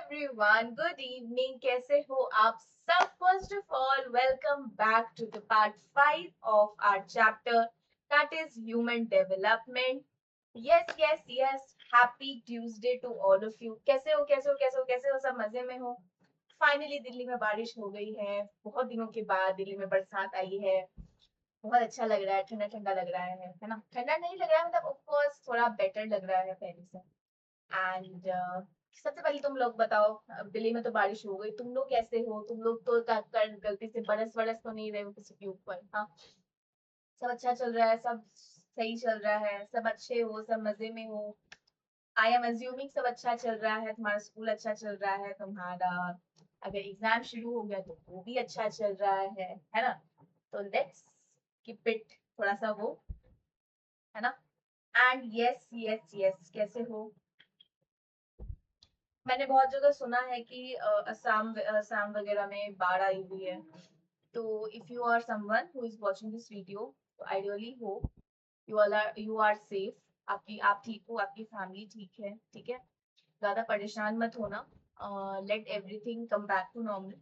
everyone, good evening. कैसे हो आप सब? First of all, welcome back to the part 5 of our chapter that is human development. Yes. Happy Tuesday to all of you. कैसे हो सब मजे में हो? फाइनली दिल्ली में बारिश हो गई है। बहुत दिनों के बाद दिल्ली में बरसात आई है। बहुत अच्छा लग रहा है, ठंडा ठंडा लग रहा है ना? ठंडा नहीं लग रहा है, मतलब ऑफ कोर्स थोड़ा बेटर लग रहा है पहले से। एंड सबसे पहले तुम लोग बताओ, अब दिल्ली में तो बारिश हो गई, तुम लोग कैसे हो? तुम लोग तो गलती से बरस बरस तो नहीं रहे हो किसी के ऊपर? हाँ, सब अच्छा चल रहा है, सब सही चल रहा है, सब अच्छे हो, सब मजे में हो। आई एम अज्यूमिंग सब अच्छा चल रहा है, तुम्हारा स्कूल अच्छा चल रहा है, तुम्हारा अगर एग्जाम शुरू हो गया तो वो भी अच्छा चल रहा है ना? तो लेट्स कीप इट थोड़ा सा वो, है ना? एंड यस, कैसे हो? मैंने बहुत जगह सुना है कि असम वगैरह में बाढ़ आई हुई है। तो if you are someone who is watching this video, तो I really hope you are safe. आप ठीक हो, आपकी फैमिली ठीक है, ठीक है? ज्यादा परेशान मत होना। Let everything come back to normal.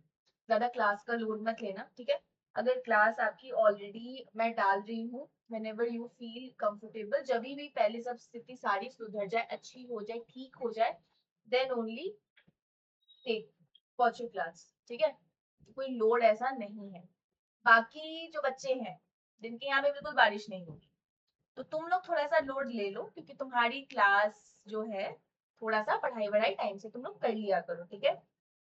ज्यादा क्लास का लोड मत लेना, ठीक है? अगर क्लास आपकी ऑलरेडी मैं डाल रही हूँ, whenever you feel comfortable, जब भी पहले सब स्थिति सारी सुधर जाए, अच्छी हो जाए, ठीक हो जाए, then only take watch your class, ठीक है? कोई लोड ऐसा नहीं है। बाकी जो बच्चे हैं जिनके यहाँ पे बिल्कुल बारिश नहीं होगी, तो तुम लोग थोड़ा सा लोड ले लो, क्योंकि तुम्हारी क्लास जो है, थोड़ा सा पढ़ाई वढ़ाई टाइम से तुम लोग कर लिया करो, ठीक है?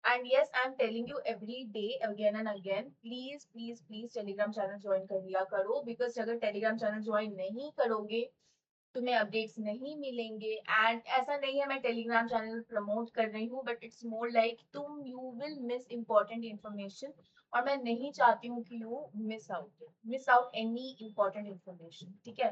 And yes, I am telling you every day again and again, please Telegram channel join कर लिया करो, बिकॉज अगर टेलीग्राम चैनल ज्वाइन नहीं करोगे, तुम्हें अपडेट्स नहीं मिलेंगे। एंड ऐसा नहीं है मैं टेलीग्राम चैनल प्रमोट कर रही हूँ, बट इट्स मोर लाइक तुम you will miss important information, और मैं नहीं चाहती हूँ कि you miss out any important information, ठीक है?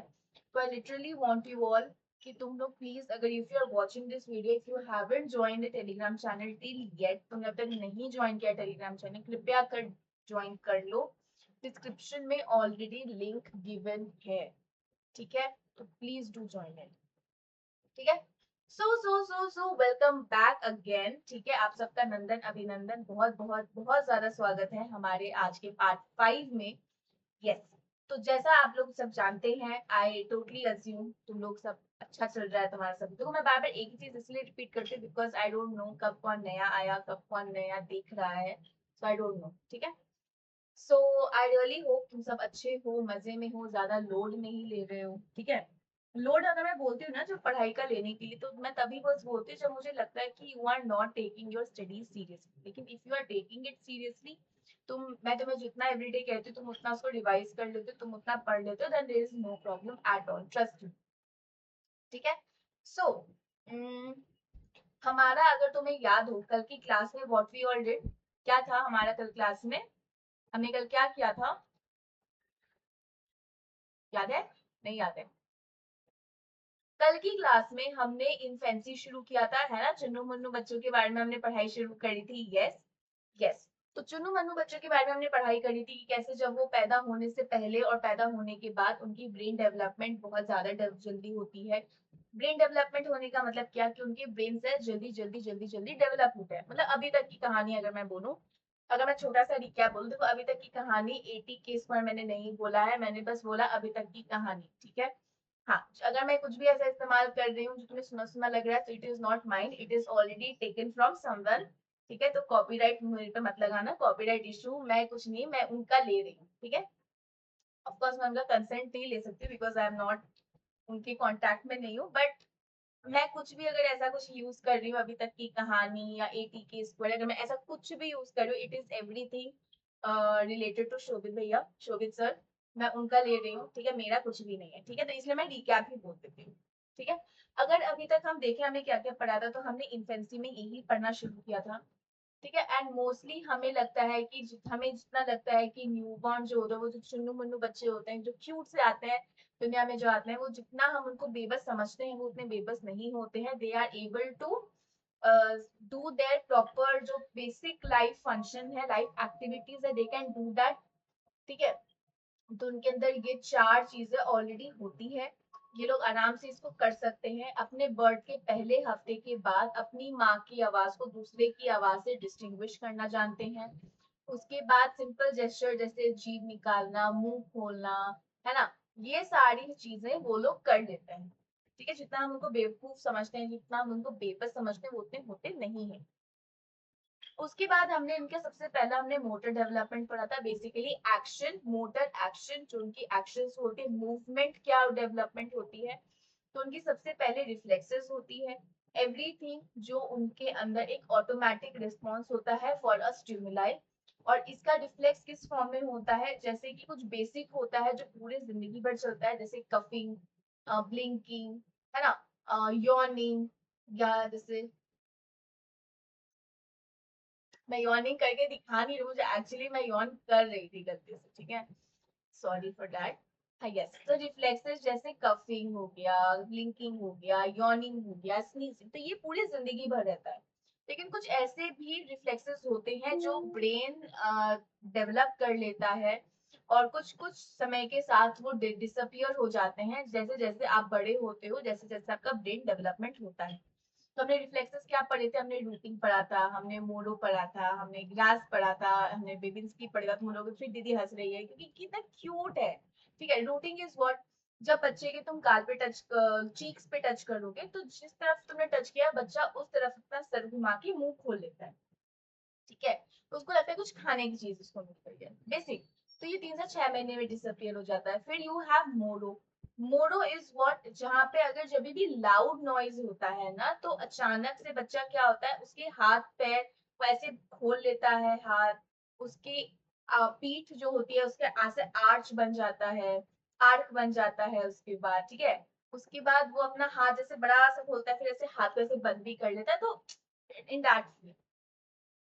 तो I literally want you all कि तुम लोग प्लीज, अगर if you are watching this video, if you haven't join the Telegram channel till yet, तुमने अब तक नहीं ज्वाइन किया टेलीग्राम चैनल, कृपया कर ज्वाइन कर लो। डिस्क्रिप्शन में ऑलरेडी लिंक गिवन है, ठीक है? तो प्लीज डू ज्वाइन इट, ठीक है? सो वेलकम बैक अगेन, ठीक है? आप सबका नंदन अभिनंदन, बहुत बहुत बहुत ज्यादा स्वागत है हमारे आज के पार्ट 5 में। यस, तो जैसा आप लोग सब जानते हैं, आई टोटली अज्यूम तुम लोग सब अच्छा चल रहा है तुम्हारा सब। देखो, मैं बार बार एक ही चीज इसलिए रिपीट करती हूँ बिकॉज आई डोंट नो कब कौन नया आया, कब कौन नया देख रहा है, सो आई डोंट नो, ठीक है? सो आई रियली होप तुम सब अच्छे हो, मजे में हो, ज्यादा लोड नहीं ले रहे हो, ठीक है? लोड अगर मैं बोलती हूँ ना जो पढ़ाई का लेने के लिए, तो मैं तभी बस बोलती हूँ जब मुझे लगता है कि you are not taking your studies seriously. लेकिन if you are taking it seriously, मैं तुम्हें जितना एवरीडे कहती हूँ तुम उतना उसको रिवाइज कर लेते हो, तुम उतना पढ़ लेते हो, then there is no problem at all, trust me, ठीक है? सो हमारा, अगर तुम्हें याद हो कल की क्लास में व्हाट वी ऑल डिड, क्या था हमारा कल क्लास में? हमने कल क्या किया था? याद है? नहीं याद है? कल की क्लास में हमने इन्फेंसी शुरू किया था, है ना? चुन्नू मुन्नू बच्चों के बारे में हमने पढ़ाई शुरू करी थी। यस। तो चुन्नू मुन्नू बच्चों के बारे में हमने पढ़ाई करी थी कि कैसे जब वो पैदा होने से पहले और पैदा होने के बाद उनकी ब्रेन डेवलपमेंट बहुत ज्यादा जल्दी होती है। ब्रेन डेवलपमेंट होने का मतलब क्या कि उनके ब्रेन से जल्दी डेवलप होता है। मतलब अभी तक की कहानी अगर मैं बोलूं, अगर मैं छोटा सा रिकैप बोलूं, तो अभी तक की कहानी 80 केस पर मैंने नहीं बोला है, मैंने बस बोला अभी तक की कहानी, ठीक है? हाँ, अगर मैं कुछ भी ऐसा इस्तेमाल कर रही हूँ जो तुम्हें सुना सुना लग रहा है, तो it is not mind, it is already taken from someone, ठीक है? तो कॉपीराइट मेरे पे मत लगाना, कॉपीराइट इशू मैं कुछ नहीं, मैं उनका ले रही हूँ, ठीक है? ऑफ कोर्स मैं उनका कंसेंट नहीं ले सकती बिकॉज आई एम नॉट उनके कांटेक्ट में नहीं हूँ, बट मैं कुछ भी अगर ऐसा कुछ यूज कर रही हूँ अभी तक की कहानी या 80 के स्क्वायर, अगर मैं ऐसा कुछ भी यूज कर रही हूँ, it is everything related to Shobhit भैया, शोभित सर, मैं उनका ले रही हूँ, ठीक है? मेरा कुछ भी नहीं है, ठीक है? तो इसलिए मैं रिकैप ही बोल देती हूँ, ठीक है? अगर अभी तक हम देखें हमें क्या क्या पढ़ा था, तो हमने इन्फेंसी में यही पढ़ना शुरू किया था, ठीक है? एंड मोस्टली हमें लगता है कि हमें जितना लगता है कि न्यूबॉर्न जो होता है, वो जो चुन्नू मुन्नू बच्चे होते हैं जो क्यूट से आते हैं दुनिया में, जो आते हैं, वो जितना हम उनको बेबस समझते हैं वो उतने बेबस नहीं होते हैं। They are able to do their proper जो बेसिक लाइफ फंक्शन है, लाइफ एक्टिविटीज है, दे कैन डू दैट, ठीक है? तो उनके अंदर ये चार चीजें ऑलरेडी होती है। ये लोग आराम से इसको कर सकते हैं। अपने बर्थ के पहले हफ्ते के बाद अपनी माँ की आवाज को दूसरे की आवाज से डिस्टिंग्विश करना जानते हैं। उसके बाद सिंपल जेस्चर जैसे जीभ निकालना, मुंह खोलना, है ना, ये सारी चीजें वो लोग कर लेते हैं। ठीक है, जितना हम उनको बेवकूफ समझते हैं, जितना हम उनको बेबस समझते हैं, वो उतने होते नहीं है। उसके बाद हमने इनके सबसे पहला हमने मोटर डेवलपमेंट पढ़ा था, बेसिकली एक्शन, मोटर एक्शन, जो उनकी एक्शंस होती है, मूवमेंट क्या डेवलपमेंट होती है। तो उनकी सबसे पहले रिफ्लेक्सेस होती है, एवरीथिंग जो उनके अंदर एक ऑटोमेटिक रिस्पॉन्स होता है फॉर अ स्टिमुलाई। और इसका रिफ्लेक्स किस फॉर्म में होता है, जैसे कि कुछ बेसिक होता है जो पूरे जिंदगी भर चलता है, जैसे कफिंग, ब्लिंकिंग, है ना, यॉर्निंग, या जैसे मैं यॉर्निंग करके दिखा नहीं रही हूँ, मुझे एक्चुअली मैं यॉर्न कर रही थी गलती से, ठीक है, सॉरी फॉर दैट। हाँ यस, तो रिफ्लेक्सेस जैसे कफिंग हो गया, ब्लिंकिंग हो गया, यॉर्निंग हो गया, स्नीजिंग, तो ये पूरी जिंदगी भर रहता है। लेकिन कुछ ऐसे भी रिफ्लेक्सेस होते हैं जो ब्रेन डेवलप कर लेता है, और कुछ कुछ समय के साथ वो डिसअपियर हो जाते हैं, जैसे जैसे आप बड़े होते हो, जैसे जैसे आपका ब्रेन डेवलपमेंट होता है। तो हमने रिफ्लेक्सेस क्या पढ़े थे, हमने रूटिंग पढ़ा था, हमने मोडो पढ़ा था, हमने ग्रास पढ़ा था, हमने बेबिन्स्की पढ़ा था। तुम लोग फिर दीदी हंस रही है क्योंकि कितना क्यूट है। ठीक है, रूटिंग इज व्हाट, जब बच्चे के तुम गाल पे टच, चीक्स पे टच करोगे, तो जिस तरफ तुमने टच किया बच्चा उस तरफ अपना सर घुमा के मुंह खोल लेता है। ठीक है, तो उसको लगता है कुछ खाने की चीज उसको मिल गई है, बेसिक। तो ये 3 से 6 महीने में डिसअपियर हो जाता है। फिर यू हैव मोडो। मोडो इज व्हाट, जहाँ पे अगर जब भी लाउड नॉइज होता है ना, तो अचानक से बच्चा क्या होता है, उसके हाथ पैर वो ऐसे खोल लेता है, हाथ, उसकी पीठ जो होती है उसके ऐसे आर्च बन जाता है, आर्क बन जाता है। उसके बाद ठीक है, उसके बाद वो अपना हाथ जैसे बड़ा सा खोलता है, फिर ऐसे हाथ को ऐसे बंद भी कर लेता है। तो इन दैट,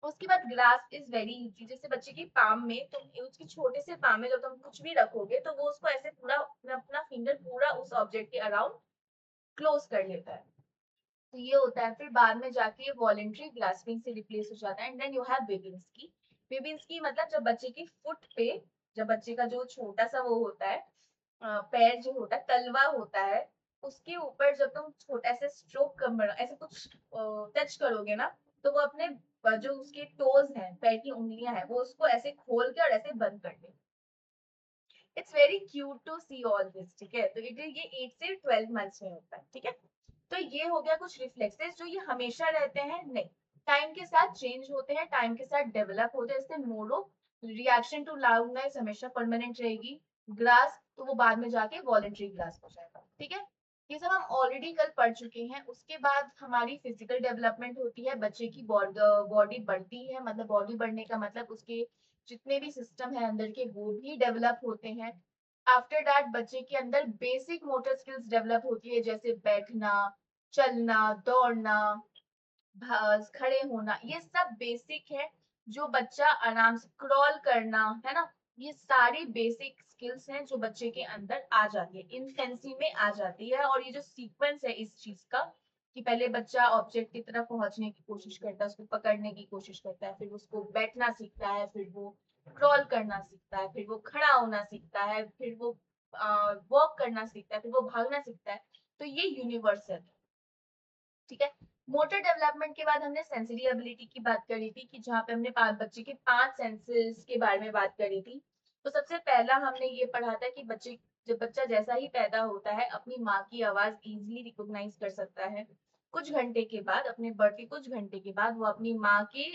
उसके बाद ग्रास इज वेरी इजी, जैसे बच्चे की पाम में, तुम उसके छोटे से पाम में जब तुम कुछ भी रखोगे तो वो उसको ऐसे पूरा अपना फिंगर पूरा उस ऑब्जेक्ट के अराउंड क्लोज कर लेता है। तो ये होता है, फिर बाद में जाके ये वॉलेंट्री ग्रास्पिंग से रिप्लेस हो जाता है। And then you have Babinski. Babinski मतलब जब बच्चे की फुट पे, जब बच्चे का जो छोटा सा वो होता है, पैर जो होता है, तलवा होता है, उसके ऊपर जब तुम छोटा ऐसे स्ट्रोक कर ऐसे कुछ टच करोगे ना, तो वो अपने जो उसके टोज हैं, पैर की उंगलियां हैं, वो उसको ऐसे खोल के और ऐसे बंद कर दे। It's very cute to see all this. ठीक है, तो ये 8 से 12 मंथ्स में होता है। ठीक है, तो ये हो गया कुछ रिफ्लेक्सेस जो ये हमेशा रहते हैं, नहीं, टाइम के साथ चेंज होते हैं, टाइम के साथ डेवलप होते हैं। जैसे मोरो, रिएक्शन टू लाउडनेस हमेशा परमानेंट रहेगी। ग्रास, तो वो बाद में जाके वॉलेंट्री ग्रास हो जाएगा। ठीक है, ये सब हम ऑलरेडी कल पढ़ चुके हैं। उसके बाद हमारी फिजिकल डेवलपमेंट होती है, बच्चे की बॉडी बढ़ती है, मतलब बॉडी बढ़ने का मतलब उसके जितने भी सिस्टम है अंदर के वो भी डेवलप होते हैं। आफ्टर दैट बच्चे के अंदर बेसिक मोटर स्किल्स डेवलप होती है, जैसे बैठना, चलना, दौड़ना, खड़े होना, ये सब बेसिक है। जो बच्चा आराम से क्रॉल करना, है ना, ये सारी बेसिक स्किल्स हैं जो बच्चे के अंदर आ जाती है, इन्फेंसी में आ जाती है। और ये जो सीक्वेंस है इस चीज का, कि पहले बच्चा ऑब्जेक्ट की तरफ पहुंचने की कोशिश करता है, उसको पकड़ने की कोशिश करता है, फिर उसको बैठना सीखता है, फिर वो क्रॉल करना सीखता है, फिर वो खड़ा होना सीखता है, फिर वो वॉक करना सीखता है, फिर वो भागना सीखता है। तो ये यूनिवर्सल है। ठीक है, मोटर डेवलपमेंट के बाद हमने सेंसरी एबिलिटी की बात करी थी, कि जहाँ पे हमने बच्चे के 5 सेंसेस के बारे में बात करी थी। तो सबसे पहला हमने ये पढ़ा था कि बच्चे, जब बच्चा जैसा ही पैदा होता है अपनी माँ की आवाज इजीली रिकॉग्नाइज कर सकता है। कुछ घंटे के बाद, अपने बर्थ के कुछ घंटे के बाद, वो अपनी माँ के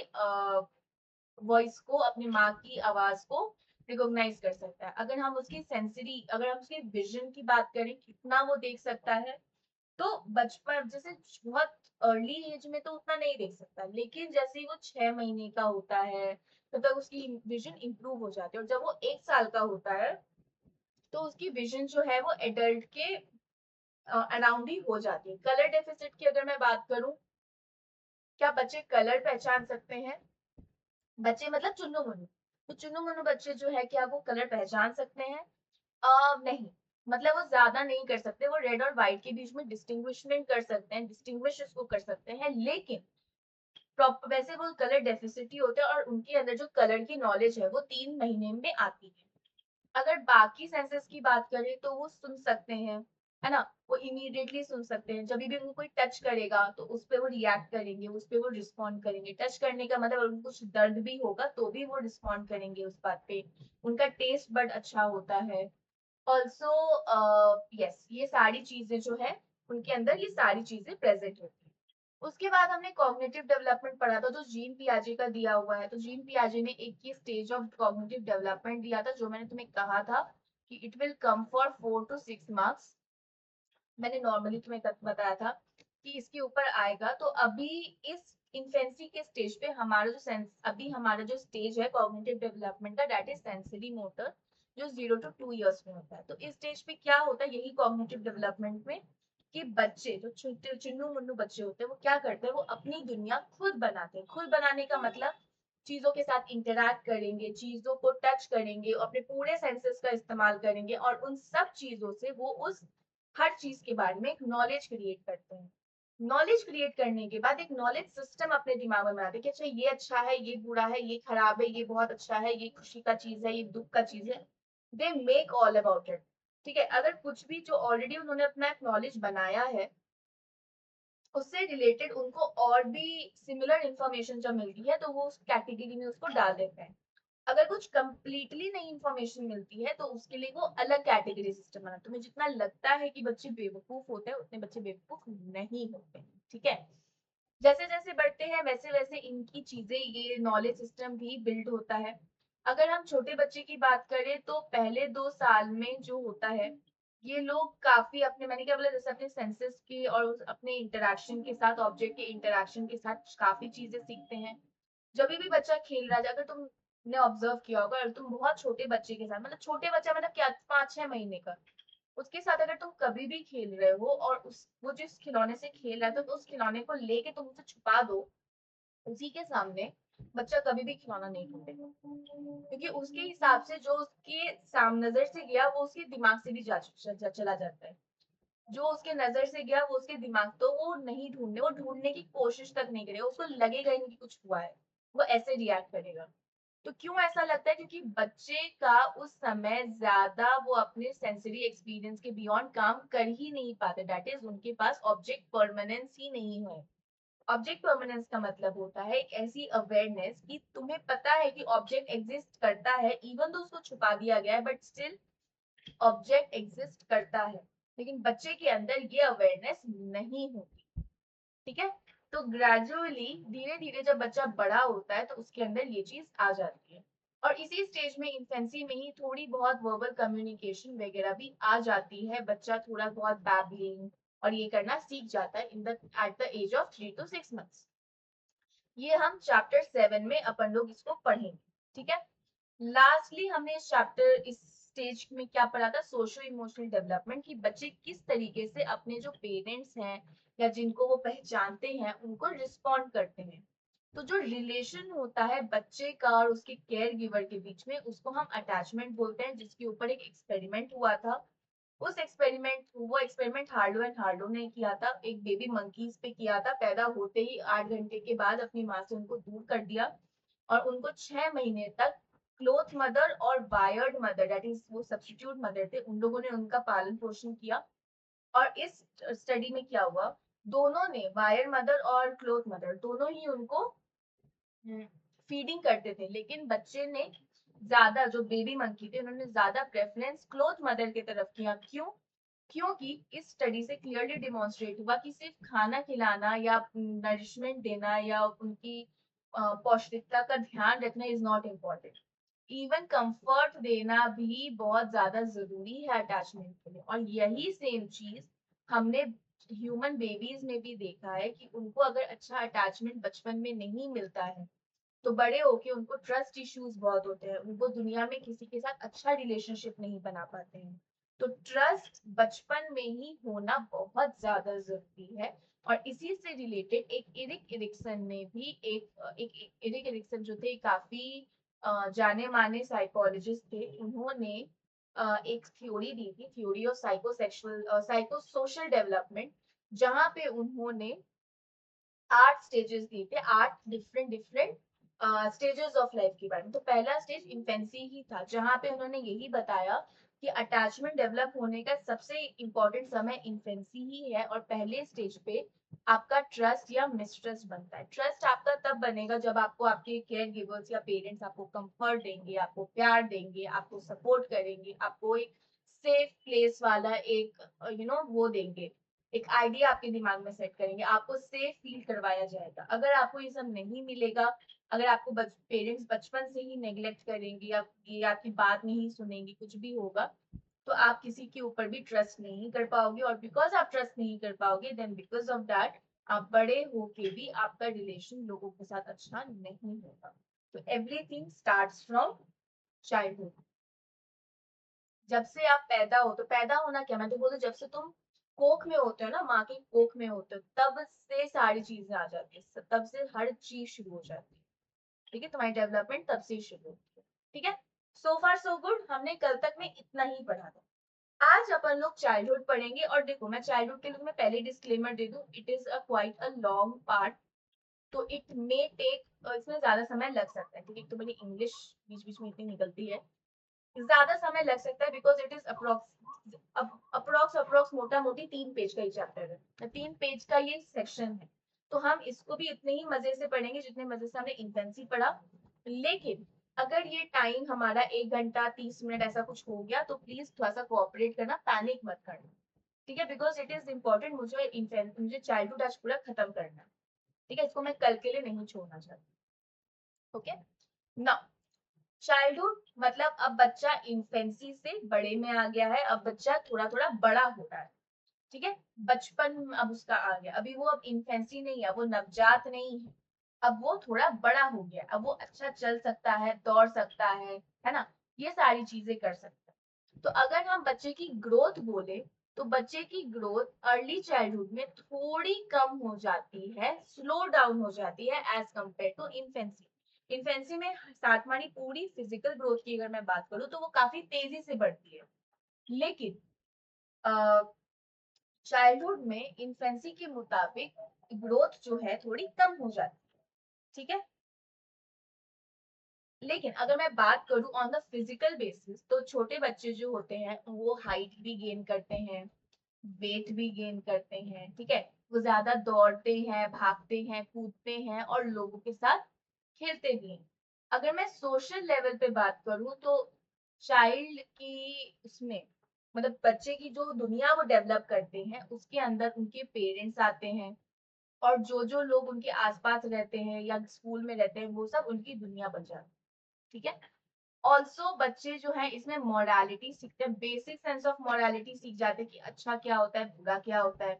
वॉइस को, अपनी माँ की आवाज को रिकॉग्नाइज कर सकता है। अगर हम उसकी सेंसरी, अगर हम उसके विजन की बात करें, कितना वो देख सकता है, तो बचपन जैसे बहुत अर्ली एज में तो उतना नहीं देख सकता, लेकिन जैसे ही वो 6 महीने का होता है तब तक उसकी विजन इंप्रूव हो जाती है। और जब वो 1 साल का होता है तो उसकी विजन जो है वो एडल्ट के अराउंड ही हो जाती है। कलर डेफिसिट की अगर मैं बात करूं, क्या बच्चे कलर पहचान सकते हैं? बच्चे मतलब चुन्नू मुन्नू, तो चुन्नू मुन्नू बच्चे जो है क्या वो कलर पहचान सकते हैं? नहीं, मतलब वो ज्यादा नहीं कर सकते। वो रेड और व्हाइट के बीच में डिस्टिंग्विशमेंट कर सकते हैं, डिस्टिंग्विश उसको कर सकते हैं, लेकिन प्रॉपर वैसे वो कलर डेफिसिट ही होते हैं, और उनके अंदर जो कलर की नॉलेज है वो 3 महीने में आती है। अगर बाकी सेंसेस की बात करें तो वो सुन सकते हैं, है ना, वो इमीडिएटली सुन सकते हैं। जब भी उनको कोई टच करेगा तो उस पे वो रिएक्ट करेंगे, उस पे वो रिस्पॉन्ड करेंगे। टच करने का मतलब उनको कुछ दर्द भी होगा तो भी वो रिस्पॉन्ड करेंगे उस बात पे। उनका टेस्ट बड अच्छा होता है। ऑल्सो यस, ये सारी चीजें जो है उनके अंदर ये सारी चीजें प्रेजेंट होती है। उसके बाद हमने कॉग्निटिव डेवलपमेंट पढ़ा था, जो जीन पियाजे का दिया हुआ है। तो जीन पियाजे ने एक ही स्टेज ऑफ कॉग्निटिव डेवलपमेंट दिया था, जो मैंने तुम्हें कहा था कि it will come for 4 to 6 marks. मैंने नॉर्मली तुम्हें बताया था कि इसके ऊपर आएगा। तो अभी इस इन्फेंसी के स्टेज पे हमारा जो सेंस, अभी हमारा जो स्टेज है कॉग्निटिव डेवलपमेंट का, दैट इज सेंसरी मोटर, जो 0 to 2 years में होता है। तो इस स्टेज पे क्या होता है, यही कॉग्निटिव डेवलपमेंट में, कि बच्चे जो छोटे चिन्नू मुन्नू बच्चे होते हैं वो क्या करते हैं, वो अपनी दुनिया खुद बनाते हैं। खुद बनाने का मतलब चीजों के साथ इंटरैक्ट करेंगे, चीजों को टच करेंगे, अपने पूरे सेंसेस का इस्तेमाल करेंगे, और उन सब चीजों से वो उस हर चीज के बारे में एक नॉलेज क्रिएट करते हैं। नॉलेज क्रिएट करने के बाद एक नॉलेज सिस्टम अपने दिमाग में बनाते हैं कि अच्छा ये अच्छा है, ये बुरा है, ये खराब है, ये बहुत अच्छा है, ये खुशी का चीज है, ये दुख का चीज है। They make all about it. ठीक है, अगर कुछ भी जो ऑलरेडी उन्होंने अपना एक नॉलेज बनाया है उससे रिलेटेड उनको और भी सिमिलर इंफॉर्मेशन जब मिलती है तो वो उस कैटेगरी में उसको डाल देते हैं। अगर कुछ कंप्लीटली नई इंफॉर्मेशन मिलती है तो उसके लिए वो अलग कैटेगरी सिस्टम बना। तुम्हें जितना लगता है कि बच्चे बेवकूफ होते हैं, उतने बच्चे बेवकूफ नहीं होते। ठीक है, जैसे जैसे बढ़ते हैं वैसे वैसे इनकी चीजें, ये नॉलेज सिस्टम भी बिल्ड होता है। अगर हम छोटे बच्चे की बात करें तो पहले 2 साल में जो होता है, ये लोग काफी अपने, मैंने क्या बोला, जैसे अपने सेंसेस के और अपने इंटरेक्शन के साथ, ऑब्जेक्ट के इंटरेक्शन के साथ काफी चीजें सीखते हैं। जब भी बच्चा खेल रहा है, अगर तुमने ऑब्जर्व किया होगा, और तुम बहुत छोटे बच्चे के साथ, मतलब छोटे बच्चा मतलब क्या, 5-6 महीने का, उसके साथ अगर तुम कभी भी खेल रहे हो और उस वो जिस खिलौने से खेल रहा है तो उस खिलौने को लेके तुम उसे छुपा दो उसी के सामने, बच्चा कभी भी खिलौना नहीं ढूंढेगा। क्योंकि उसके हिसाब से जो उसके सामने नजर से गया वो उसके दिमाग से भी चला जाता है। जो उसके नजर से गया वो उसके दिमाग, तो वो नहीं ढूंढने, वो ढूंढने की कोशिश तक नहीं करेगा, उसको लगेगा ही नहीं कि कुछ हुआ है, वो ऐसे रिएक्ट करेगा। तो क्यों ऐसा लगता है, क्योंकि बच्चे का उस समय ज्यादा वो अपने सेंसरी एक्सपीरियंस के बियॉन्ड काम कर ही नहीं पाते, दैट इज उनके पास ऑब्जेक्ट परमानेंस ही नहीं है। ऑब्जेक्ट परमानेंस का मतलब होता है एक ऐसी अवेयरनेस कि तुम्हें पता है कि ऑब्जेक्ट एग्जिस्ट करता है, इवन तो उसको छुपा दिया गया है बट स्टिल ऑब्जेक्ट एग्जिस्ट करता है। लेकिन बच्चे के अंदर ये अवेयरनेस नहीं होती। ठीक है, तो ग्रेजुअली धीरे धीरे जब बच्चा बड़ा होता है तो उसके अंदर ये चीज आ जाती है। और इसी स्टेज में, इन्फेंसी में ही, थोड़ी बहुत वर्बल कम्युनिकेशन वगैरह भी आ जाती है। बच्चा थोड़ा बहुत बैबलिंग और ये करना सीख जाता है in the at the age of 3 to 6 months। ये हम चैप्टर 7 में अपन लोग इसको पढ़ेंगे। ठीक है, लास्टली हमने इस चैप्टर, इस स्टेज में क्या पढ़ा था, सोशो इमोशनल डेवलपमेंट, कि बच्चे किस तरीके से अपने जो पेरेंट्स हैं या जिनको वो पहचानते हैं उनको रिस्पॉन्ड करते हैं। तो जो रिलेशन होता है बच्चे का और उसके केयर गिवर के बीच में, उसको हम अटैचमेंट बोलते हैं, जिसके ऊपर एक एक्सपेरिमेंट हुआ था। वो एक्सपेरिमेंट हार्लो एंड हार्लो ने किया था, एक बेबी मंकीज पे किया था। पैदा होते ही 8 घंटे के बाद अपनी माँ से उनको दूर कर दिया, और उनको 6 महीने तक क्लोथ मदर और वायर्ड मदर, दैट इज वो सब्स्टिट्यूट मदर थे, उन लोगों ने उनका पालन पोषण किया। और इस स्टडी में क्या हुआ, दोनों ने, वायर मदर और क्लोथ मदर, दोनों ही उनको फीडिंग करते थे। लेकिन बच्चे ने ज्यादा, जो बेबी मंकी थे उन्होंने ज्यादा प्रेफरेंस क्लोथ मदर की तरफ किया। क्यों? क्योंकि इस स्टडी से क्लियरली डिमॉन्स्ट्रेट हुआ कि सिर्फ खाना खिलाना या नरिशमेंट देना या उनकी पौष्टिकता का ध्यान रखना is not important. Even comfort देना भी बहुत ज्यादा जरूरी है अटैचमेंट के लिए। और यही सेम चीज हमने ह्यूमन बेबीज में भी देखा है कि उनको अगर अच्छा अटैचमेंट बचपन में नहीं मिलता है तो बड़े होके उनको ट्रस्ट इश्यूज बहुत होते हैं, उनको दुनिया में किसी के साथ अच्छा रिलेशनशिप नहीं बना पाते हैं। तो ट्रस्ट बचपन में ही होना बहुत ज्यादा जरूरी है। और इसी से रिलेटेड एक इरिक एरिक्सन ने भी इरिक एरिक्सन जो थे, काफी जाने माने साइकोलॉजिस्ट थे, उन्होंने एक थ्योरी दी थी, theory of psycho social development, जहाँ पे उन्होंने 8 स्टेजेस दिए थे, 8 डिफरेंट स्टेजेस ऑफ लाइफ के बारे में। तो पहला स्टेज इन्फेंसी ही था, जहाँ पे उन्होंने यही बताया कि अटैचमेंट डेवलप होने का सबसे इम्पोर्टेंट समय इन्फेंसी ही है, और पहले स्टेज पे आपका ट्रस्ट या मिसट्रस्ट बनता है। ट्रस्ट आपका तब बनेगा जब आपको आपके केयर गिवर्स या पेरेंट्स आपको कंफर्ट देंगे, आपको प्यार देंगे, आपको सपोर्ट करेंगे, आपको एक सेफ प्लेस वाला एक वो देंगे, एक आइडिया आपके दिमाग में सेट करेंगे, आपको सेफ फील करवाया जाएगा। अगर आपको ये सब नहीं मिलेगा, अगर आपको पेरेंट्स बचपन से ही नेग्लेक्ट करेंगे या ये आपकी बात नहीं सुनेंगी, कुछ भी होगा, तो आप किसी के ऊपर भी ट्रस्ट नहीं कर पाओगे, और बिकॉज आप ट्रस्ट नहीं कर पाओगे, देन बिकॉज ऑफ दैट आप बड़े होके भी आपका रिलेशन लोगों के साथ अच्छा नहीं होगा। तो एवरीथिंग स्टार्ट्स फ्रॉम चाइल्डहुड। जब से आप पैदा हो, तो पैदा होना क्या, मैं तो बोलती हूँ जब से तुम कोख में होते हो ना, माँ की कोख में होते हो, तब से सारी चीजें आ जाती है, तब से हर चीज शुरू हो जाती है। ठीक है, तुम्हारी डेवलपमेंट तब से ही शुरू होती है। ठीक है, सो फार सो गुड, हमने कल तक में इतना ही पढ़ा था। आज अपन लोग चाइल्डहुड पढ़ेंगे, और देखो मैं चाइल्डहुड के लिए मैं पहले डिस्क्लेमर दे दूं, it is a quite a long part, तो इट मे टेक, इसमें ज्यादा समय लग सकता है, क्योंकि तो मेरी इंग्लिश बीच बीच में इतनी निकलती है, ज्यादा समय लग सकता है, because it is approx approx मोटा मोटी 3 पेज का ही चैप्टर है, 3 पेज का ये सेक्शन है। तो हम इसको भी इतने ही मजे से पढ़ेंगे जितने मजे से हमने इंटेंसिव पढ़ा। लेकिन अगर ये टाइम हमारा 1 घंटा 30 मिनट ऐसा कुछ हो गया, तो प्लीज थोड़ा सा कोऑपरेट करना, पैनिक मत करना। ठीक है, बिकॉज इट इज इम्पोर्टेंट, मुझे चाइल्डहुड आज पूरा खत्म करना है। ठीक है, इसको मैं कल के लिए नहीं छोड़ना चाहती। ओके, नाउ चाइल्डहुड मतलब अब बच्चा इन्फेंसी से बड़े में आ गया है, अब बच्चा थोड़ा थोड़ा बड़ा हो रहा है। ठीक है, बचपन अब उसका आ गया, अभी वो अब इन्फेंसी नहीं है, वो नवजात नहीं है, अब वो थोड़ा बड़ा हो गया, अब वो अच्छा चल सकता है, दौड़ सकता है ना, ये सारी चीजें कर सकता है। तो अगर हम बच्चे की ग्रोथ बोले, तो बच्चे की ग्रोथ अर्ली चाइल्डहुड में थोड़ी कम हो जाती है, स्लो डाउन हो जाती है as compare to infancy. Infancy में सातवानी पूरी फिजिकल ग्रोथ की अगर मैं बात करूँ, तो वो काफी तेजी से बढ़ती है। लेकिन चाइल्डहुड में इन्फेंसी के मुताबिक ग्रोथ जो है थोड़ी कम हो जाती है। ठीक है, लेकिन अगर मैं बात करूं ऑन द फिजिकल बेसिस, तो छोटे बच्चे जो होते हैं वो हाइट भी गेन करते हैं, वेट भी गेन करते हैं। ठीक है, वो ज्यादा दौड़ते हैं, भागते हैं, कूदते हैं, और लोगों के साथ खेलते भी हैं। अगर मैं सोशल लेवल पे बात करूं, तो चाइल्ड की उसमें मतलब बच्चे की जो दुनिया वो डेवलप करते हैं, उसके अंदर उनके पेरेंट्स आते हैं, और जो जो लोग उनके आसपास रहते हैं या स्कूल में रहते हैं, वो सब उनकी दुनिया बन जाती है। ठीक है, ऑल्सो बच्चे जो है इसमें मोरालिटी सीखते हैं, बेसिक सेंस ऑफ मोरालिटी सीख जाते हैं कि अच्छा क्या होता है, बुरा क्या होता है।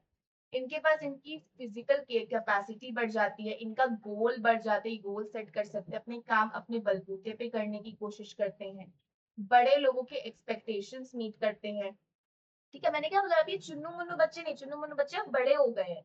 इनके पास इनकी फिजिकल कैपेसिटी बढ़ जाती है, इनका गोल बढ़ जाते हैं, गोल सेट कर सकते हैं, अपने काम अपने बलबूते पे करने की कोशिश करते हैं, बड़े लोगों के एक्सपेक्टेशंस मीट करते हैं। ठीक है, मैंने क्या बोला, अभी चुन्नू मुन्नू बच्चे नहीं, चुन्नू मुन्नू बच्चे अब बड़े हो गए हैं।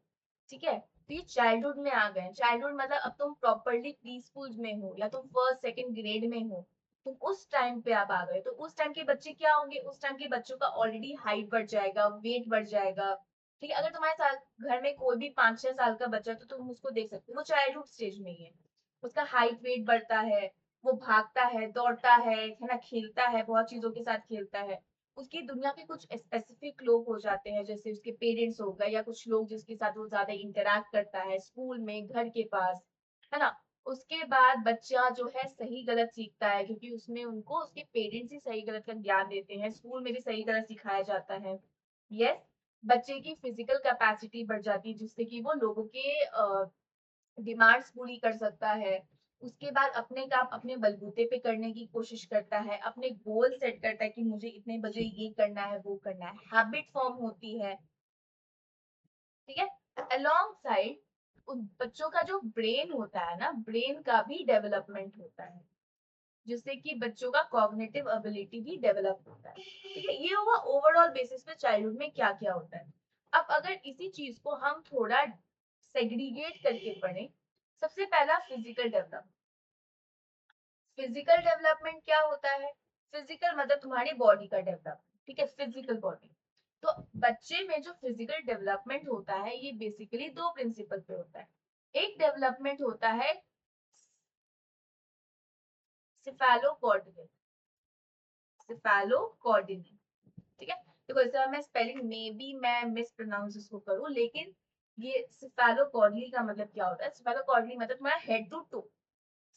ठीक है, तो ये चाइल्डहुड में आ गए। चाइल्डहुड मतलब अब तुम प्रॉपरली प्री स्कूल में हो, या तुम फर्स्ट सेकंड ग्रेड में हो, तुम उस टाइम पे आप आ गए। तो उस टाइम के बच्चे क्या होंगे, उस टाइम के बच्चों का ऑलरेडी हाइट बढ़ जाएगा, वेट बढ़ जाएगा। ठीक है, अगर तुम्हारे साथ घर में कोई भी 5-6 साल का बच्चा है, तो तुम उसको देख सकते हो, वो चाइल्डहुड स्टेज में ही है, उसका हाइट वेट बढ़ता है, वो भागता है, दौड़ता है ना, खेलता है, बहुत चीजों के साथ खेलता है। उसकी दुनिया के कुछ स्पेसिफिक लोग हो जाते हैं, जैसे उसके पेरेंट्स हो गए, या कुछ लोग जिसके साथ वो ज्यादा इंटरेक्ट करता है, स्कूल में, घर के पास, है ना। उसके बाद बच्चा जो है सही गलत सीखता है, क्योंकि उसमें उनको उसके पेरेंट्स ही सही गलत का ज्ञान देते हैं, स्कूल में भी सही गलत सिखाया जाता है। यस, बच्चे की फिजिकल कैपेसिटी बढ़ जाती है, जिससे कि वो लोगों के डिमांड्स पूरी कर सकता है। उसके बाद अपने काम अपने बलबूते पे करने की कोशिश करता है, अपने गोल सेट करता है कि मुझे इतने बजे ये करना है, वो करना है, हैबिट फॉर्म होती है। ठीक है, अलोंग साइड उन बच्चों का जो ब्रेन होता है ना, ब्रेन का भी डेवलपमेंट होता है, जिससे कि बच्चों का कॉग्निटिव एबिलिटी भी डेवलप होता है। ठीक है, ये होगा ओवरऑल बेसिस पे चाइल्डहुड में क्या क्या होता है। अब अगर इसी चीज को हम थोड़ा सेग्रीगेट करके पढ़ें, सबसे पहला फिजिकल डेवलपमेंट। फिजिकल डेवलपमेंट क्या होता है, फिजिकल मतलब तुम्हारी बॉडी का डेवलपमेंट। ठीक है, फिजिकल बॉडी। तो बच्चे में जो फिजिकल डेवलपमेंट होता है, ये बेसिकली 2 प्रिंसिपल पे होता है। एक डेवलपमेंट होता है सिफेलोकॉर्डियल, सिफेलोकॉर्डियल, ठीक है। देखो इसे मैं स्पेलिंग में भी मैं मिस प्रोनाउंस इसको करूँ, लेकिन ये सिफेलोकॉर्डली का मतलब क्या होता है? सिफेलोकॉर्डली मतलब तुम्हारा हेड टू टो,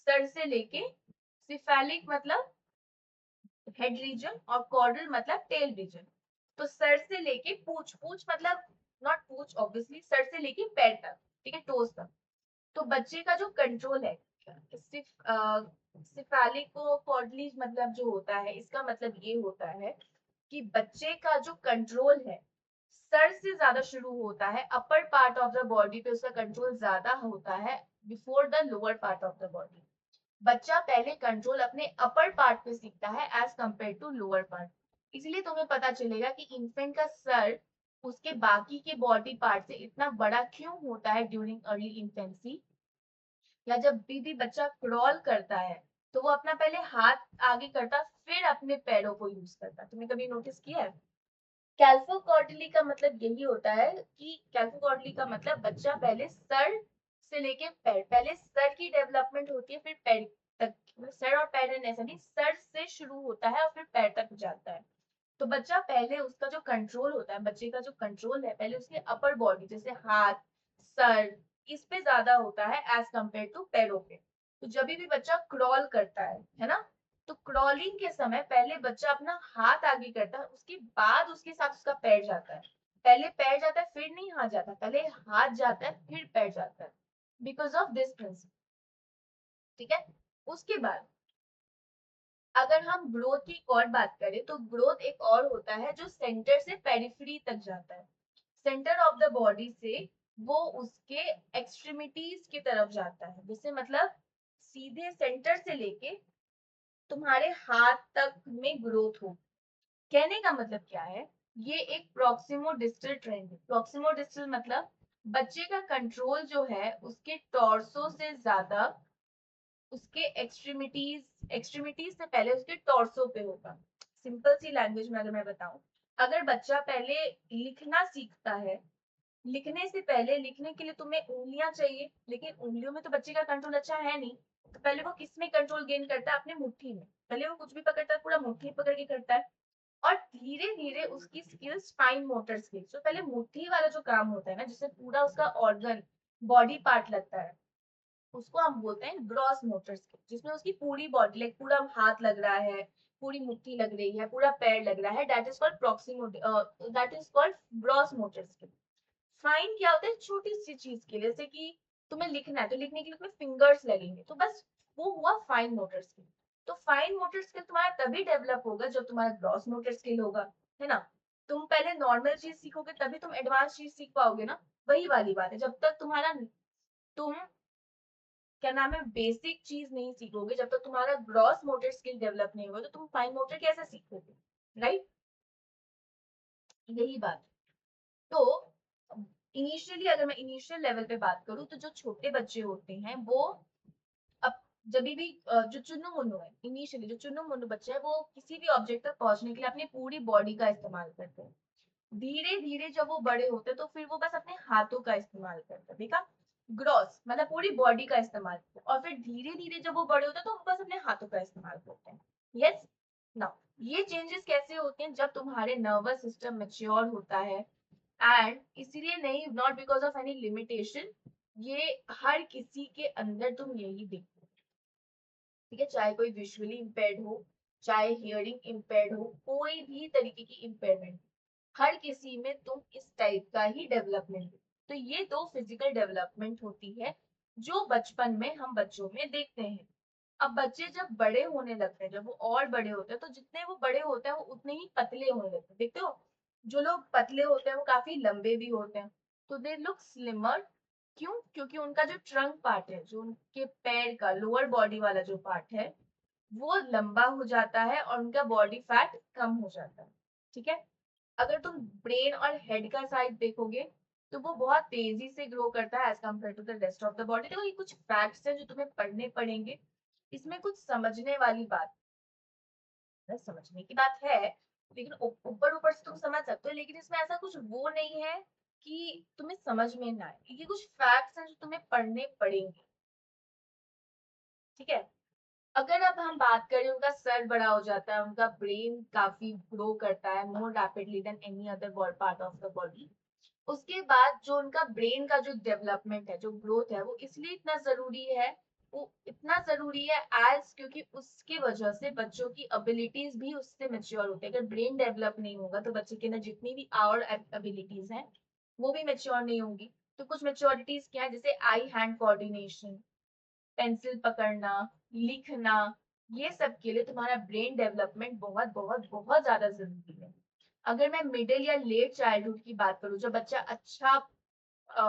सर से लेके, सिफेलिक मतलब हेड रीजन और कॉर्डल मतलब टेल रीजन। तो सर से लेके पूछ, पूछ मतलब नॉट पूछ ऑब्वियसली, सर से लेके पैर तक, ठीक है, टोस तक। तो बच्चे का जो कंट्रोल है सिफेलिको कॉर्डली मतलब जो होता है, इसका मतलब ये होता है कि बच्चे का जो कंट्रोल है सर से ज्यादा शुरू होता है, upper part of the body पे उसका कंट्रोल ज्यादा होता है before the lower part of the body. बच्चा पहले कंट्रोल अपने अपर पार्ट पे सीखता है as compare to lower part. इसलिए तुम्हें पता चलेगा कि इन्फेंट का सर उसके बाकी के बॉडी पार्ट से इतना बड़ा क्यों होता है ड्यूरिंग अर्ली इन्फेंसी, या जब भी बच्चा क्रॉल करता है तो वो अपना पहले हाथ आगे करता फिर अपने पैरों को यूज करता। तुमने कभी नोटिस किया है? कैल्फोकॉर्डली का मतलब यही होता है कि कैल्फोकॉर्डली का मतलब बच्चा पहले सर से लेके पैर, पहले सर की डेवलपमेंट होती है फिर पैर तक, सर और पैर ऐसा नहीं, सर से शुरू होता है और फिर पैर तक जाता है। तो बच्चा पहले उसका जो कंट्रोल होता है, बच्चे का जो कंट्रोल है पहले उसके अपर बॉडी जैसे हाथ, सर, इस पे ज्यादा होता है एज कंपेयर टू पैरों पे। तो जब भी बच्चा क्रॉल करता है ना, तो क्रॉलिंग के समय पहले बच्चा अपना हाथ आगे करता है, उसके बाद उसके साथ उसका पैर जाता है। पहले पैर जाता है फिर नहीं हाथ जाता, पहले हाथ जाता है फिर पैर जाता है, बिकॉज ऑफ दिस प्रिंसिपल। ठीक है। उसके बाद अगर हम ग्रोथ की एक और बात करें तो ग्रोथ एक और होता है जो सेंटर से पेरिफेरी तक जाता है। सेंटर ऑफ द बॉडी से वो उसके एक्सट्रीमिटीज की तरफ जाता है, जैसे मतलब सीधे सेंटर से लेके तुम्हारे हाथ तक में ग्रोथ हो। कहने का मतलब क्या है, ये एक प्रोक्सिमो डिस्टल ट्रेंड है। प्रोक्सिमो डिस्टल मतलब बच्चे का कंट्रोल जो है उसके टॉर्सो से ज्यादा उसके एक्सट्रीमिटीज, एक्सट्रीमिटीज से पहले उसके टॉर्सो पे होगा। सिंपल सी लैंग्वेज में अगर मैं बताऊं, अगर बच्चा पहले लिखना सीखता है, लिखने से पहले लिखने के लिए तुम्हें उंगलियां चाहिए, लेकिन उंगलियों में तो बच्चे का कंट्रोल अच्छा है नहीं, तो पहले वो किस में कंट्रोल गेन करता है? अपने मुट्ठी में। पहले वो कुछ भी पकड़ता है पूरा मुट्ठी पकड़ के करता है, और धीरे धीरे उसकी स्किल्स फाइन मोटर स्किल्स, तो पहले मुट्ठी वाला जो काम होता है ना, जिससे पूरा उसका ऑर्गन बॉडी पार्ट लगता है, उसको हम बोलते हैं ग्रॉस मोटर स्किल, जिसमें उसकी पूरी बॉडी लाइक पूरा हाथ लग रहा है, पूरी मुट्ठी लग रही है, पूरा पैर लग रहा है, that is called proximo, that is called gross motor skill. Fine क्या होता है? छोटी सी चीज के लिए, जैसे कि तुम्हें लिखना है तो लिखने के लिए तुम्हें फिंगर्स लगेंगे, तो बस वो हुआ फाइन मोटर स्किल। तो फाइन मोटर स्किल तुम्हारा तभी डेवलप होगा जब तुम्हारा ग्रॉस मोटर स्किल होगा, है ना। तुम पहले नॉर्मल चीज सीखोगे तभी तुम एडवांस चीज सीख पाओगे ना। वही वाली बात है, जब तक तुम्हारा तुम क्या नाम है बेसिक चीज नहीं सीखोगे, जब तक तुम्हारा ग्रॉस मोटर स्किल डेवलप नहीं होगा तो तुम फाइन मोटर कैसे सीखोगे? राइट, यही बात। तो इनिशियली अगर मैं इनिशियल लेवल पे बात करूँ तो जो छोटे बच्चे होते हैं वो अब जब भी जो चुन्नू मुन्नू है, इनिशियली जो चुन्नू मुन्नू बच्चे है वो किसी भी ऑब्जेक्ट तक पहुंचने के लिए अपनी पूरी बॉडी का इस्तेमाल करते हैं। धीरे धीरे जब वो बड़े होते हैं तो फिर वो बस अपने हाथों का इस्तेमाल करते हैं, देखा, ग्रॉस मतलब पूरी बॉडी का इस्तेमाल करते हैं। और फिर धीरे धीरे जब वो बड़े होते हैं तो वो बस अपने हाथों का इस्तेमाल करते हैं। यस। नाउ ये चेंजेस कैसे होते हैं? जब तुम्हारे नर्वस सिस्टम मेच्योर होता है, एंड इसीलिए नहीं, not because of any limitation, ये हर किसी के अंदर तुम यही देखो। ठीक है, चाहे कोई विजुअली इम्पेयर्ड हो, चाहे हियरिंग इम्पेयर्ड हो, कोई भी तरीके की इम्पेयरमेंट, हर किसी में तुम इस टाइप का ही डेवलपमेंट। तो ये दो फिजिकल डेवलपमेंट होती है जो बचपन में हम बच्चों में देखते हैं। अब बच्चे जब बड़े होने लगते हैं, जब वो और बड़े होते हैं, तो जितने वो बड़े होते हैं वो उतने ही पतले होने लगते हैं। देखते हो, जो लोग पतले होते हैं वो काफी लंबे भी होते हैं, तो दे लुक स्लिमर। क्यों? क्योंकि उनका जो ट्रंक पार्ट है, जो उनके पैर का लोअर बॉडी वाला जो पार्ट है, वो लंबा हो जाता है और उनका बॉडी फैट कम हो जाता है। ठीक है। अगर तुम ब्रेन और हेड का साइज देखोगे तो वो बहुत तेजी से ग्रो करता है as compare to the rest of the body. देखो ये कुछ फैक्ट्स हैं जो तुम्हें पढ़ने पड़ेंगे, इसमें कुछ समझने वाली बात है, समझने की बात है, लेकिन ऊपर ऊपर से तुम समझ सकते हो, लेकिन इसमें ऐसा कुछ वो नहीं है कि तुम्हें समझ में ना आए। ये कुछ फैक्ट्स हैं जो तुम्हें पढ़ने पड़ेंगे। ठीक है। अगर अब हम बात करें, उनका सर बड़ा हो जाता है, उनका ब्रेन काफी ग्रो करता है more rapidly than any other part of the body. उसके बाद जो उनका ब्रेन का जो डेवलपमेंट है, जो ग्रोथ है, वो इसलिए इतना जरूरी है, वो इतना जरूरी है एज क्योंकि उसकी वजह से बच्चों की एबिलिटीज भी उससे मेच्योर होती है। अगर ब्रेन डेवलप नहीं होगा तो बच्चे के अंदर जितनी भी और एबिलिटीज हैं वो भी मेच्योर नहीं होंगी। तो कुछ मेच्योरिटीज क्या है, जैसे आई हैंड कोऑर्डिनेशन, पेंसिल पकड़ना, लिखना, ये सब के लिए तुम्हारा ब्रेन डेवलपमेंट बहुत बहुत बहुत ज्यादा जरूरी है। अगर मैं मिडिल या लेट चाइल्डहुड की बात करूँ, जब बच्चा अच्छा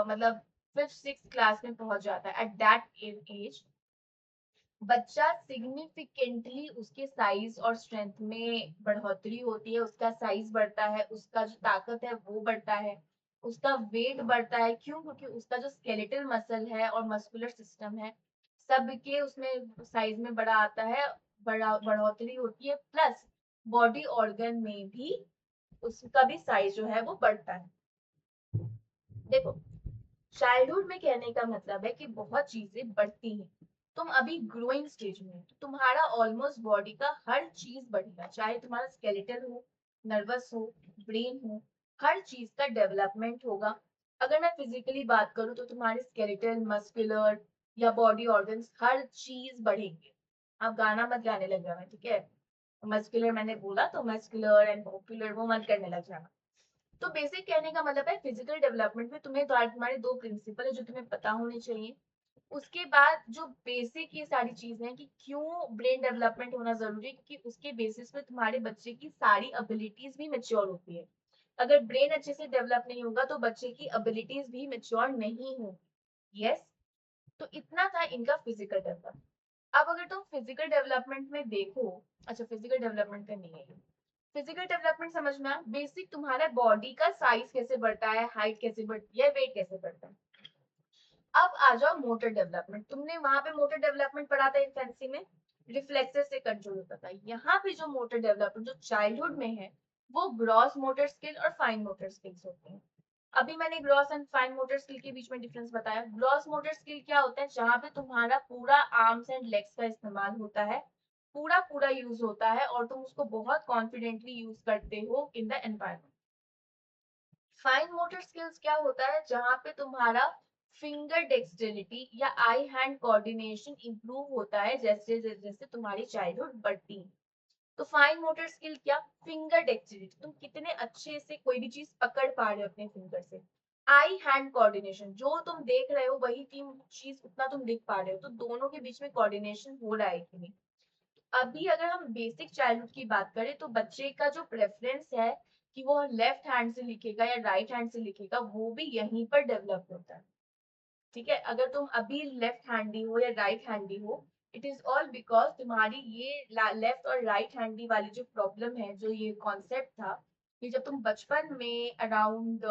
मतलब फिफ्थ सिक्स क्लास में पहुंच जाता है, एट दैट एज बच्चा सिग्निफिकेंटली उसके साइज और स्ट्रेंथ में बढ़ोतरी होती है, उसका साइज बढ़ता है, उसका जो ताकत है वो बढ़ता है, उसका वेट बढ़ता है। क्यों? क्योंकि उसका जो स्केलेटल मसल है और मस्कुलर सिस्टम है, सबके उसमें साइज में बड़ा आता है, बड़ा बढ़ोतरी होती है, प्लस बॉडी ऑर्गन में भी उसका भी साइज जो है वो बढ़ता है। देखो, चाइल्डहुड में कहने का मतलब है कि बहुत चीजें बढ़ती हैं। तुम अभी ग्रोइंग स्टेज में हो, तो तुम्हारा ऑलमोस्ट बॉडी का हर चीज बढ़ेगा, चाहे तुम्हारा स्केलेटल हो, नर्वस हो, ब्रेन हो, हर चीज का डेवलपमेंट होगा। अगर मैं फिजिकली बात करूँ तो तुम्हारे स्केलेटल, मस्कुलर या बॉडी ऑर्गन्स हर चीज बढ़ेंगे। आप गाना मत गाने लग जाना, ठीक है? मस्कुलर मैंने बोला तो मस्कुलर एंड पॉपुलर वो मत करने लग जाना। तो बेसिक कहने का मतलब है फिजिकल डेवलपमेंट में तुम्हें तुम्हारे दो प्रिंसिपल है जो तुम्हें पता होने चाहिए। उसके बाद जो बेसिक ये सारी चीजें हैं कि क्यों ब्रेन डेवलपमेंट होना जरूरी है, क्योंकि उसके बेसिस पे तुम्हारे बच्चे की सारी एबिलिटीज भी मेच्योर होती है। अगर ब्रेन अच्छे से डेवलप नहीं होगा तो बच्चे की एबिलिटीज भी मेच्योर नहीं होगी। यस, तो इतना था इनका फिजिकल डेवलपमेंट। अब अगर तुम फिजिकल डेवलपमेंट में देखो, अच्छा फिजिकल डेवलपमेंट का नहीं है, फिजिकल डेवलपमेंट समझना, बेसिक तुम्हारा बॉडी का साइज कैसे बढ़ता है, हाइट कैसे बढ़ती है, वेट कैसे बढ़ता है। अब आ जाओ मोटर डेवलपमेंट। तुमने वहां पे मोटर डेवलपमेंट पढ़ा था इन्फेंसी में, रिफ्लेक्सेस से कंट्रोल होता था। यहाँ पे जो मोटर डेवलपमेंट जो चाइल्डहुड में है, वो ग्रॉस मोटर स्किल और फाइन मोटर स्किल्स होते हैं। अभी मैंने gross and fine motor skill के बीच में डिफरेंस बताया। ग्रॉस मोटर स्किल क्या होता है, जहाँ पे तुम्हारा पूरा आर्म्स एंड लेग्स का इस्तेमाल होता है, पूरा पूरा यूज होता है और तुम उसको बहुत कॉन्फिडेंटली यूज करते हो in the environment. Fine motor skills क्या होता है, जहाँ पे तुम्हारा फिंगर डेक्सटेरिटी या आई हैंड कोऑर्डिनेशन इंप्रूव होता है जैसे जैसे जैसे तुम्हारी चाइल्डहुड बढ़ती है। तो फाइन मोटर स्किल क्या, फिंगर डेक्सटेरिटी, तुम कितने अच्छे से कोई भी चीज पकड़ पा रहे हो अपने फिंगर से। आई हैंड कोऑर्डिनेशन, जो तुम देख रहे हो वही तीन चीज उतना तुम दिख पा रहे हो, तो दोनों के बीच में कोऑर्डिनेशन हो रहा है कि नहीं। अभी अगर हम बेसिक चाइल्डहुड की बात करें तो बच्चे का जो प्रेफरेंस है कि वो लेफ्ट हैंड से लिखेगा या राइट हैंड से लिखेगा, वो भी यहीं पर डेवलप होता है। ठीक है, अगर तुम अभी लेफ्ट हैंडी हो या राइट हैंडी हो, इट इज ऑल बिकॉज तुम्हारी ये लेफ्ट और राइट हैंडी वाली जो प्रॉब्लम है, जो ये कॉन्सेप्ट था, कि जब तुम बचपन में अराउंड,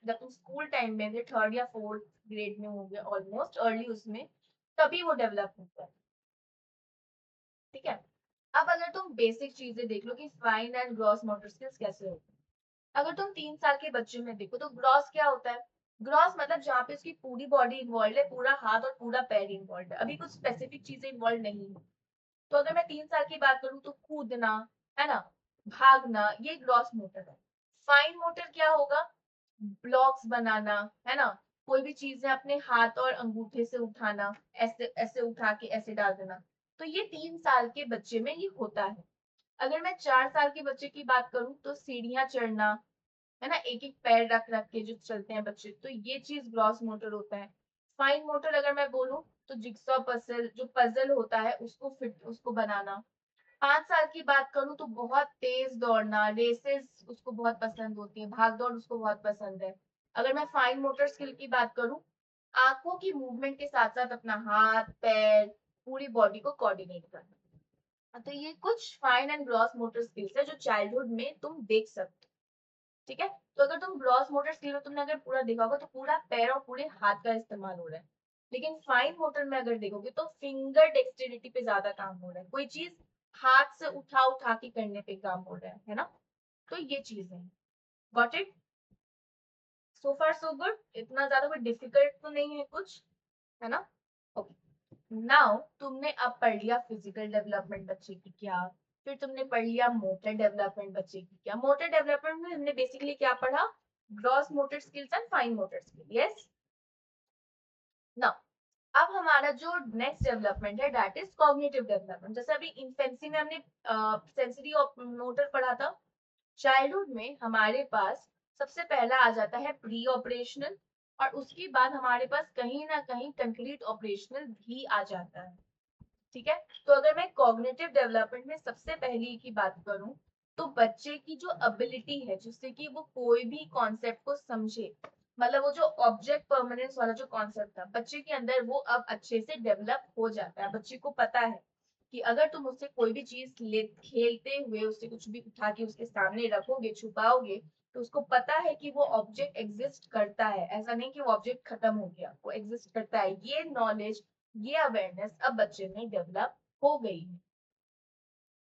जब तुम स्कूल टाइम में थर्ड या फोर्थ ग्रेड में होंगे, ऑलमोस्ट अर्ली उसमें, तभी वो डेवलप होता है। ठीक है, अब अगर तुम बेसिक चीजें देख लो कि fine and gross motor skills कैसे होते हैं। अगर तुम 3 साल के बच्चे में देखो तो ग्रॉस क्या होता है, ग्रॉस मतलब जहाँ पे उसकी पूरी बॉडी इन्वॉल्व है, पूरा हाथ और पूरा पैर इन्वॉल्व है, अभी कुछ स्पेसिफिक चीजें इन्वॉल्व नहीं है। तो अगर मैं 3 साल की बात करूँ तो कूदना, है ना, भागना, ये ग्रॉस मोटर है। फाइन मोटर क्या होगा, ब्लॉक्स बनाना, है ना, कोई भी चीजें अपने हाथ और अंगूठे से उठाना, ऐसे ऐसे उठा के ऐसे डाल देना। तो ये 3 साल के बच्चे में ये होता है। अगर मैं 4 साल के बच्चे की बात करूं तो सीढ़ियां चढ़ना, है ना, एक एक पैर रख रख के जो चलते हैं बच्चे, तो ये चीज ग्रॉस मोटर होता है। फाइन मोटर अगर मैं बोलूं तो जिक्सॉ पजल, जो पजल होता है उसको फिट उसको बनाना। 5 साल की बात करूं तो बहुत तेज दौड़ना, रेसेस उसको बहुत पसंद होती है, भाग दौड़ उसको बहुत पसंद है। अगर मैं फाइन मोटर स्किल की बात करूं, आंखों की मूवमेंट के साथ साथ अपना हाथ पैर पूरी बॉडी को कोऑर्डिनेट करना। तो ये कुछ fine and gross motor skills है जो चाइल्डहुड में तुम देख सकते हो। ठीक है, तो अगर तुम ग्रॉस मोटर स्किल में तुमने अगर पूरा देखा होगा तो पूरा पैर और पूरे हाथ का इस्तेमाल हो रहा है। लेकिन फाइन मोटर में अगर देखोगे तो फिंगर डेक्सटेरिटी पे ज्यादा काम हो रहा है, कोई चीज हाथ से उठा उठा के करने पे काम हो रहा है ना। तो ये चीज है। Got it? So far so good, इतना ज्यादा कोई डिफिकल्ट तो नहीं है कुछ, है ना? ओके। नाउ तुमने अब पढ़ लिया फिजिकल डेवलपमेंट बच्चे की क्या, फिर तुमने पढ़ लिया मोटर डेवलपमेंट बच्चे की क्या। मोटर डेवलपमेंट में हमने बेसिकली क्या पढ़ा, gross motor skills and fine motor skill. Yes, now अब हमारा जो नेक्स्ट डेवलपमेंट है दैट इज कॉग्निटिव डेवलपमेंट। जैसे अभी इन्फेंसी में हमने सेंसरी मोटर पढ़ा था, चाइल्डहुड में हमारे पास सबसे पहला आ जाता है प्री ऑपरेशनल, और उसके बाद हमारे पास कहीं ना कहीं कंक्रीट ऑपरेशनल भी आ जाता है। ठीक है, तो अगर मैं कॉग्निटिव डेवलपमेंट में सबसे पहली की बात करूं, तो बच्चे की जो एबिलिटी है जिससे कि वो कोई भी कॉन्सेप्ट को समझे, मतलब वो जो ऑब्जेक्ट परमानेंस वाला जो कॉन्सेप्ट था बच्चे के अंदर, वो अब अच्छे से डेवलप हो जाता है। बच्चे को पता है कि अगर तुम उससे कोई भी चीज ले खेलते हुए उससे कुछ भी उठा के उसके सामने रखोगे, छुपाओगे, तो उसको पता है कि वो ऑब्जेक्ट एग्जिस्ट करता है। ऐसा नहीं कि वो ऑब्जेक्ट खत्म हो गया, वो एग्जिस्ट करता है। ये नॉलेज, ये अवेयरनेस अब बच्चे में डेवलप हो गई है।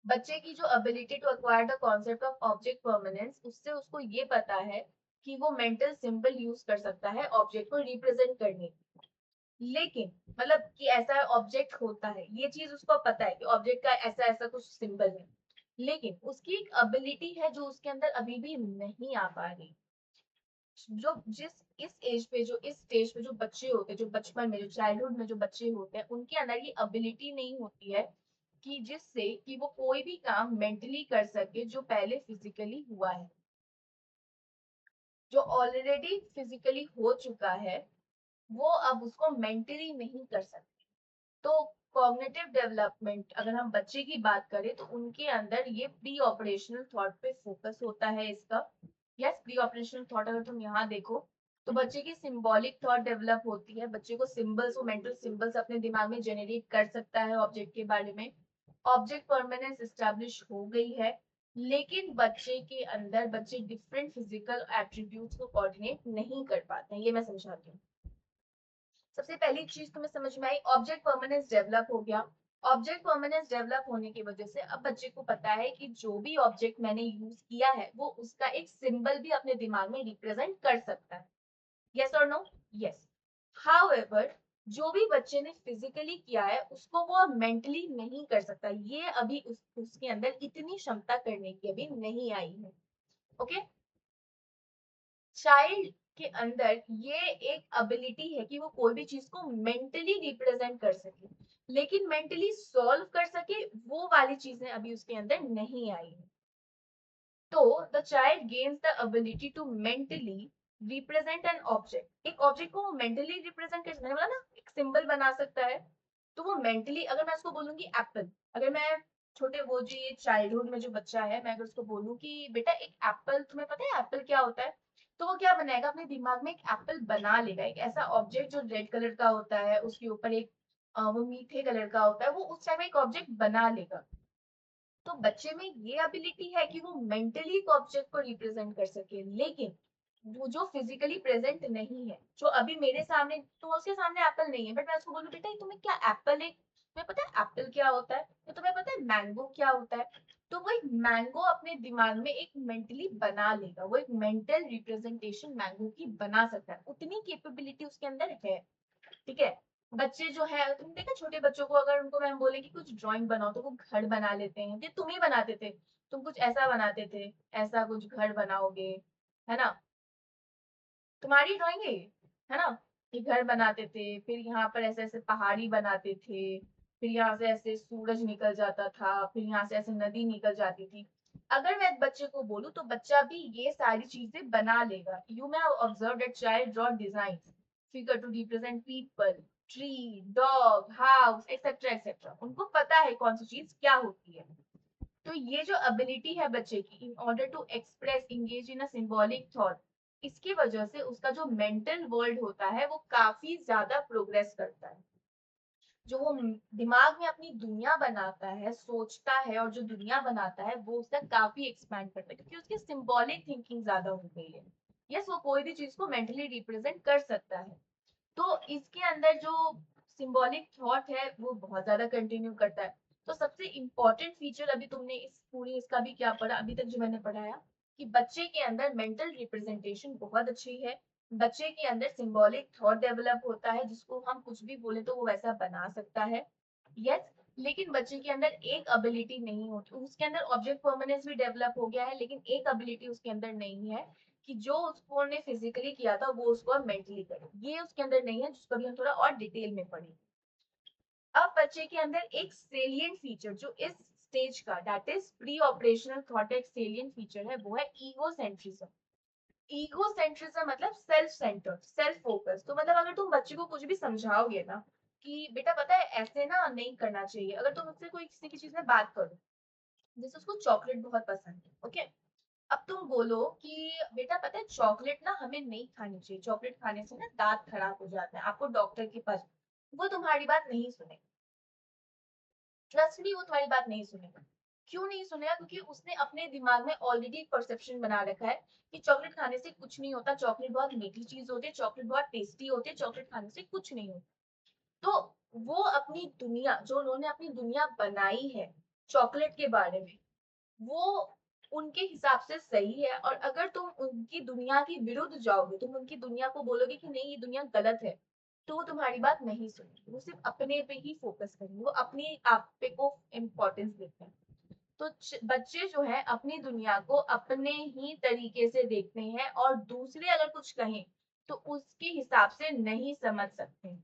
बच्चे की जो ability to acquire the concept of object permanence, उससे उसको ये पता है कि वो मेंटल सिंबल यूज कर सकता है ऑब्जेक्ट को रिप्रेजेंट करने की। लेकिन मतलब कि ऐसा ऑब्जेक्ट होता है, ये चीज उसको पता है कि ऑब्जेक्ट का ऐसा ऐसा कुछ सिंबल है, लेकिन उसकी एक एबिलिटी है जो उसके अंदर अभी भी नहीं आ पा रही। जो जिस इस एज पे, जो इस स्टेज पे जो बच्चे होते हैं, जो बचपन में, जो चाइल्डहुड में जो बच्चे होते हैं, उनके अंदर ये एबिलिटी नहीं होती है कि जिससे कि वो कोई भी काम मेंटली कर सके जो पहले फिजिकली हुआ है। जो ऑलरेडी फिजिकली हो चुका है वो अब उसको मेंटली नहीं कर सकते। तो कॉग्निटिव डेवलपमेंट अगर हम बच्चे की बात करें तो उनके अंदर ये प्री ऑपरेशनल थॉट पे फोकस होता है इसका। यस, प्री ऑपरेशनल थॉट अगर तुम यहाँ देखो तो बच्चे की सिंबॉलिक थॉट डेवलप होती है। बच्चे को सिंबल्स, वो मेंटल सिंबल्स अपने दिमाग में जनरेट कर सकता है ऑब्जेक्ट के बारे में। ऑब्जेक्ट परमानेंस एस्टेब्लिश हो गई है, लेकिन बच्चे के अंदर बच्चे डिफरेंट फिजिकल एट्रीब्यूट्स को कोऑर्डिनेट नहीं कर पाते हैं। ये मैं समझाती हूँ। सबसे पहली चीज तुम्हें समझ में आई, ऑब्जेक्ट परमानेंस डेवलप हो गया। ऑब्जेक्ट परमानेंस डेवलप होने की वजह से अब बच्चे को पता है कि जो भी ऑब्जेक्ट मैंने यूज किया है वो उसका एक सिंबल भी अपने दिमाग में रिप्रेजेंट कर सकता है। यस और नो? यस। हाउएवर, जो भी बच्चे ने फिजिकली किया है उसको वो मेंटली नहीं कर सकता। ये अभी उसके अंदर इतनी क्षमता करने की अभी नहीं आई है। ओके, चाइल्ड के अंदर ये एक एबिलिटी है कि वो कोई भी चीज को मेंटली रिप्रेजेंट कर सके, लेकिन मेंटली सॉल्व कर सके वो वाली चीजें अभी उसके अंदर नहीं आई है। तो the child gains the ability to mentally represent an object. एक ऑब्जेक्ट को वो मेंटली रिप्रेजेंट कर सकता है, मतलब ना एक सिंबल बना सकता है। तो वो मेंटली, अगर मैं उसको बोलूंगी एप्पल, अगर मैं छोटे वो जो ये चाइल्डहुड में जो बच्चा है, मैं अगर उसको बोलूं कि बेटा एक एप्पल, तुम्हें पता है एप्पल क्या होता है, तो वो क्या बनाएगा, अपने दिमाग में एक एप्पल बना लेगा। एक ऐसा ऑब्जेक्ट जो रेड कलर का होता है, उसके ऊपर एक वो मीठे कलर का होता है, वो उस टाइप का एक ऑब्जेक्ट बना लेगा। तो बच्चे में ये एबिलिटी है कि वो मेंटली एक ऑब्जेक्ट को रिप्रेजेंट कर सके, लेकिन वो जो फिजिकली प्रेजेंट नहीं है, जो अभी मेरे सामने, तो उसके सामने एप्पल नहीं है, बट मैं उसको बोलूं बेटा तुम्हें क्या एप्पल है, तुम्हें पता है एप्पल क्या होता है, तो तुम्हें पता है मैंगो क्या होता है, तो वो एक मैंगो अपने दिमाग में एक मेंटली बना लेगा। वो एक मेंटल रिप्रेजेंटेशन मैंगो की बना सकता है, उतनी कैपेबिलिटी उसके अंदर है। ठीक है, बच्चे जो है, तुम देखा छोटे बच्चों को अगर उनको मैं बोले कि कुछ ड्राइंग बनाओ तो वो घर बना लेते हैं। ये तुम ही बनाते थे, तुम कुछ ऐसा बनाते थे, ऐसा कुछ घर बनाओगे, है ना, तुम्हारी ड्राइंग है ना। ये घर बनाते थे, फिर यहाँ पर ऐसे ऐसे पहाड़ी बनाते थे, फिर यहाँ से ऐसे सूरज निकल जाता था, फिर यहाँ से ऐसे नदी निकल जाती थी। अगर मैं बच्चे को बोलूं तो बच्चा भी ये सारी चीजें बना लेगा। You may observe that child draw design figure to represent people, tree, dog, house, etcetera etcetera. उनको पता है कौन सी चीज क्या होती है। तो ये जो एबिलिटी है बच्चे की, in order to express, engage in a symbolic thought, इसकी वजह से उसका जो मेंटल वर्ल्ड होता है वो काफी ज्यादा प्रोग्रेस करता है। जो वो दिमाग में अपनी दुनिया बनाता है, सोचता है, और जो दुनिया बनाता है वो उसका काफी एक्सपैंड करता है, क्योंकि उसकी सिंबॉलिक थिंकिंग ज्यादा हो गई है। यस, वो कोई भी चीज को मेंटली रिप्रेजेंट कर सकता है। तो इसके अंदर जो सिंबॉलिक थॉट है वो बहुत ज्यादा कंटिन्यू करता है। तो सबसे इम्पोर्टेंट फीचर अभी तुमने इस पूरी इसका भी क्या पढ़ा अभी तक जो मैंने पढ़ाया, कि बच्चे के अंदर मेंटल रिप्रेजेंटेशन बहुत अच्छी है, बच्चे के अंदर सिंबॉलिक थॉट डेवलप होता है, जिसको हम कुछ भी बोले तो वो वैसा बना सकता है। यस, लेकिन बच्चे के अंदर एक एबिलिटी नहीं होती, उसके अंदर ऑब्जेक्ट परमानेंस भी डेवलप हो गया है, लेकिन एक एबिलिटी उसके अंदर नहीं है कि जो उसको ने फिजिकली किया था वो उसको मेंटली करे, ये उसके अंदर नहीं है, जिसको भी हम थोड़ा और डिटेल में पढ़ें। अब बच्चे के अंदर एक सेलिएंट फीचर जो इस स्टेज का, that is pre operational thought, एक सेलिएंट फीचर है, वो है ईगोसेंट्रिज्म। ईगोसेंट्रिज्म मतलब सेल्फ सेंटर्ड, सेल्फ फोकस। तो मतलब अगर तुम बच्चे को कुछ भी समझाओगे ना कि बेटा पता है ऐसे ना नहीं करना चाहिए, अगर तुम उससे कोई किसी की चीज में बात करो, जैसे उसको चॉकलेट बहुत पसंद है, ओके, अब तुम बोलो कि बेटा पता है चॉकलेट ना हमें नहीं खानी चाहिए, चॉकलेट खाने से ना दांत खराब हो जाता है, आपको डॉक्टर के पास, वो तुम्हारी बात नहीं सुनेगा। ट्रस्ट मी, वो तुम्हारी बात नहीं सुनेगा। क्यों नहीं सुनेगा? क्योंकि उसने अपने दिमाग में ऑलरेडी एक परसेप्शन बना रखा है कि चॉकलेट खाने से कुछ नहीं होता, चॉकलेट बहुत मीठी चीज होती है, चॉकलेट बहुत टेस्टी होती है, चॉकलेट खाने से कुछ नहीं होता। तो वो अपनी दुनिया, जो उन्होंने अपनी दुनिया बनाई है चॉकलेट के बारे में, वो उनके हिसाब से सही है। और अगर तुम उनकी दुनिया के विरुद्ध जाओगे, तुम उनकी दुनिया को बोलोगे कि नहीं ये दुनिया गलत है, तो वो तुम्हारी बात नहीं सुनेंगे, वो सिर्फ अपने पे ही फोकस करेंगे, वो अपने आप पे को इम्पोर्टेंस देते हैं। तो बच्चे जो है अपनी दुनिया को अपने ही तरीके से देखते हैं, और दूसरे अगर कुछ कहें तो उसके हिसाब से नहीं समझ सकते।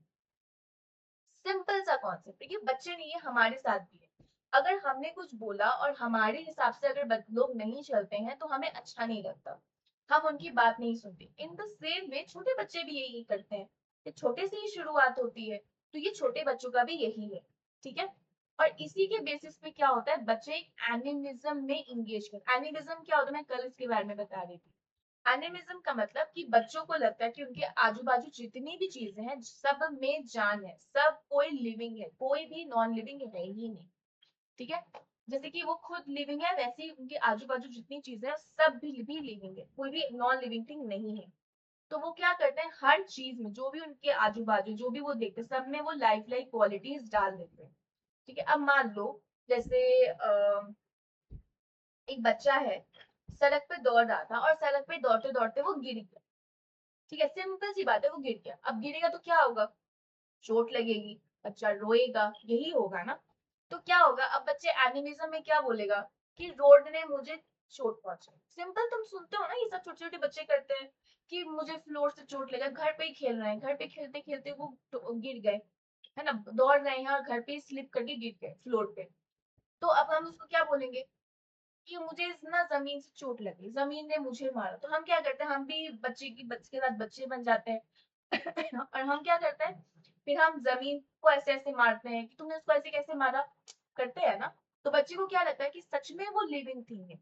सिंपल सा कॉन्सेप्ट है, ये बच्चे नहीं है, हमारे साथ भी है। अगर हमने कुछ बोला और हमारे हिसाब से अगर लोग नहीं चलते हैं तो हमें अच्छा नहीं लगता, हम उनकी बात नहीं सुनते। इन द सेम वे छोटे बच्चे भी यही करते हैं, ये छोटे से ही शुरुआत होती है, तो ये छोटे बच्चों का भी यही है, ठीक है। और इसी के बेसिस पे क्या होता है, बच्चे एक एनिमिज्म में इंगेज कर, एनिमिज्म क्या होता है मैं कल इसके बारे में बता रही थी। एनिमिज्म का मतलब कि बच्चों को लगता है कि उनके आजू बाजू जितनी भी चीजें हैं सब में जान है, सब कोई लिविंग है, कोई भी नॉन लिविंग है ही नहीं, ठीक है। जैसे कि वो खुद लिविंग है, वैसे ही उनके आजू बाजू जितनी चीजें हैं सब भी लिविंग है, कोई भी नॉन लिविंग थिंग नहीं है। तो वो क्या करते हैं, हर चीज में जो भी उनके आजू बाजू जो भी वो देखते हैं सब में वो लाइफ लाइक क्वालिटीज डाल देते हैं, ठीक है। अब मान लो जैसे एक बच्चा है, सड़क पे दौड़ रहा था और सड़क पे दौड़ते दौड़ते वो गिर गया, ठीक है, सिंपल सी बात है, वो गिर गया। अब गिरेगा तो क्या होगा, चोट लगेगी, बच्चा रोएगा, यही होगा ना। तो क्या होगा, अब बच्चे एनिमिज्म में क्या बोलेगा कि रोड ने मुझे चोट पहुंचाई। सिंपल, तुम सुनते हो ना ये सब छोटे छोटे बच्चे करते हैं कि मुझे फ्लोर से चोट लगा, घर पे ही खेल रहे हैं, घर पे खेलते खेलते वो गिर गए, है ना, दौड़ रहे हैं और घर पे स्लिप करके गिर गए फ्लोर पे। तो अब हम उसको क्या बोलेंगे कि मुझे इस ना जमीन से चोट लगी, जमीन ने मुझे मारा। तो हम क्या करते हैं, हम भी बच्चे के साथ बच्चे बन जाते हैं और हम क्या करते हैं, फिर हम जमीन को ऐसे ऐसे मारते हैं कि तुमने उसको ऐसे कैसे मारा, करते हैं ना। तो बच्चे को क्या लगता है कि सच में वो लिविंग थिंग है,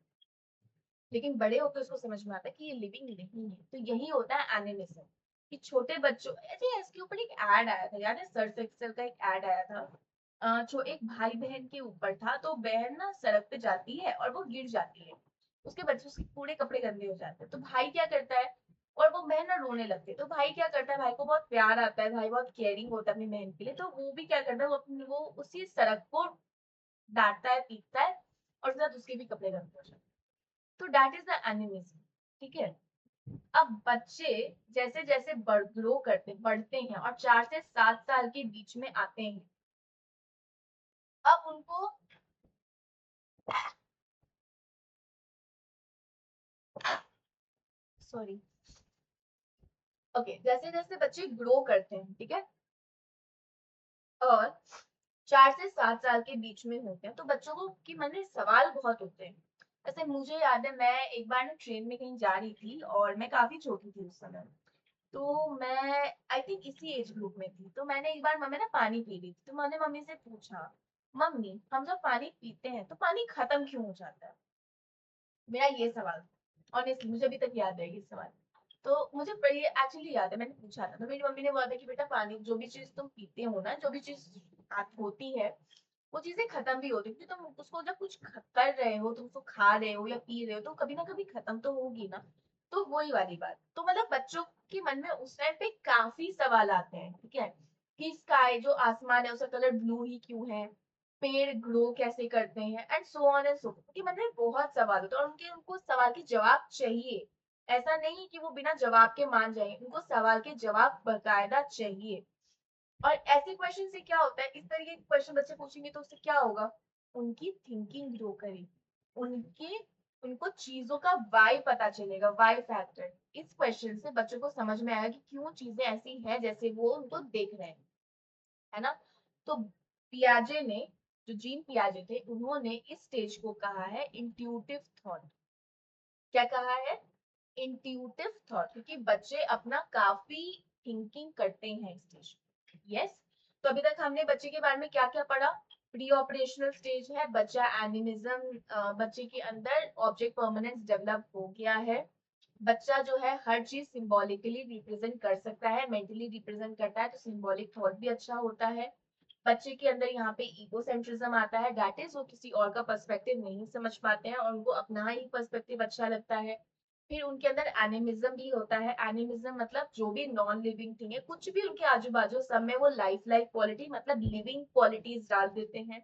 लेकिन बड़े होकर उसको समझ में आता है कि ये लिविंग नहीं है। तो यही होता है एनिमिज्म, कि छोटे बच्चों, ऐसे इसके ऊपर एक एड आया था यार, सर्फ एक्सेल का एक एड आया था। जो एक भाई बहन के ऊपर था, तो बहन ना सड़क पे जाती है और वो गिर जाती है, उसके बच्चे, उसके पूरे कपड़े गंदे हो जाते हैं, तो भाई क्या करता है, और वो बहन ना रोने लगती है, तो भाई क्या करता है, भाई को बहुत प्यार आता है, भाई बहुत केयरिंग होता है अपनी बहन के लिए, तो वो भी क्या करता है, वो उसी सड़क को डांटता है, पीटता है, और उसके साथ उसके भी कपड़े गंदे हो जाते हैं। तो दैट इज द एनिमिज्म, ठीक है। अब बच्चे जैसे जैसे ग्रो करते बढ़ते हैं और 4 से 7 साल के बीच में आते हैं, अब उनको, सॉरी, ओके, जैसे जैसे बच्चे ग्रो करते हैं, ठीक है, और 4 से 7 साल के बीच में होते हैं, तो बच्चों को कि मन में सवाल बहुत होते हैं। जैसे मुझे याद है, मैं एक बार ना ट्रेन में कहीं जा रही थी और मैं काफी छोटी थी उस समय, तो मैं आई थिंक इसी एज ग्रुप में थी। तो मैंने एक बार, मम्मी ना पानी पी रही थी, तो मैंने मम्मी से पूछा, मम्मी हम जब पानी पीते हैं तो पानी खत्म क्यों हो जाता है, मेरा ये सवाल, ऑनेस्टली मुझे अभी तक याद है ये सवाल। तो मुझे ये एक्चुअली याद है, मैंने पूछा था, तो मेरी मम्मी ने बोला था कि बेटा पानी, जो भी चीज तुम पीते हो ना, जो भी चीज होती है, वो चीजें खत्म भी होती है, क्योंकि तुम उसको जब कुछ कर रहे हो, तुम उसको खा रहे हो या पी रहे हो, तो कभी ना कभी खत्म तो होगी ना। तो वही वाली बात, तो मतलब बच्चों के मन में उस टाइम पे काफी सवाल आते हैं, ठीक है, कि स्काई जो आसमान है उसका कलर ब्लू ही क्यों है, पेड़ ग्रो कैसे करते हैं, and so on and so, उनके मन में बहुत सवाल होते हैं और उनको सवाल के जवाब चाहिए। ऐसा नहीं है कि वो बिना जवाब के मान जाए, उनको सवाल के जवाब बकायदा चाहिए। और ऐसे क्वेश्चन से क्या होता है, इस तरीके के क्वेश्चन बच्चे पूछेंगे तो उससे क्या होगा, उनकी थिंकिंग ग्रो करेगी, उनके उनको चीजों का वाई पता चलेगा, वाई फैक्टर। इस क्वेश्चन से बच्चों को समझ में आएगा कि क्यों चीजें ऐसी हैं जैसे वो उनको देख रहे हैं, है ना। तो पियाजे ने, जो जीन पियाजे थे, उन्होंने इस स्टेज को कहा है इंट्यूटिव थॉट। क्या कहा है, इंट्यूटिव थॉट, क्योंकि बच्चे अपना काफी थिंकिंग करते हैं इस स्टेज। यस। तो अभी तक हमने बच्चे के बारे में क्या क्या पढ़ा, प्री ऑपरेशनल स्टेज है, बच्चा एनिमिज्म, बच्चे के अंदर ऑब्जेक्ट परमानेंस डेवलप हो गया है, बच्चा जो है हर चीज सिंबॉलिकली रिप्रेजेंट कर सकता है, मेंटली रिप्रेजेंट करता है, तो सिंबॉलिक थॉट भी अच्छा होता है। बच्चे के अंदर यहाँ पे ईगोसेंट्रिज्म आता है, दैट इज वो किसी और का पर्सपेक्टिव नहीं समझ पाते हैं और उनको अपना ही पर्सपेक्टिव अच्छा लगता है। फिर उनके अंदर एनिमिज्म भी होता है, एनिमिज्म मतलब जो भी नॉन लिविंग थिंग है, कुछ भी उनके आजू बाजू, सब में वो लाइफ लाइक क्वालिटी मतलब लिविंग क्वालिटीज डाल देते हैं।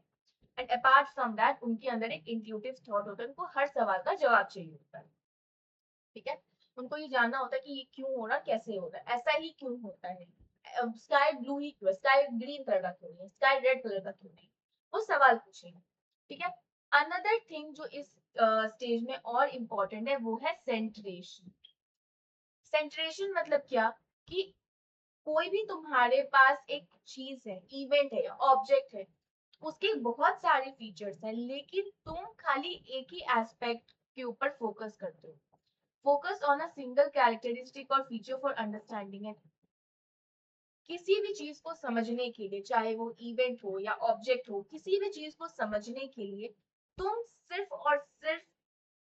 एंड अपार्ट फ्रॉम दैट उनके अंदर एक इंट्यूटिव थॉट होता है, उनको हर सवाल का जवाब चाहिए होता है। ठीक है, उनको ये जानना होता है कि ये क्यों हो रहा, कैसे हो रहा है, ऐसा ही क्यों होता है, स्काई ब्लू ही क्यों, स्काई ग्रीन कलर का क्यों नहीं, स्काई रेड कलर का क्यों नहीं, वो सवाल पूछेंगे। ठीक है। अनदर थिंग जो इस स्टेज में और इम्पोर्टेंट है वो है सेंट्रेशन। सेंट्रेशन मतलब क्या, कि कोई भी तुम्हारे पास एक चीज है, इवेंट है या ऑब्जेक्ट है, उसके बहुत सारे फीचर्स हैं, लेकिन तुम खाली एक ही एस्पेक्ट के ऊपर फोकस करते हो। Focus on a single characteristic और फीचर फॉर अंडरस्टैंडिंग है। किसी भी चीज को समझने के लिए, चाहे वो इवेंट हो या ऑब्जेक्ट हो, किसी भी चीज को समझने के लिए तुम सिर्फ और सिर्फ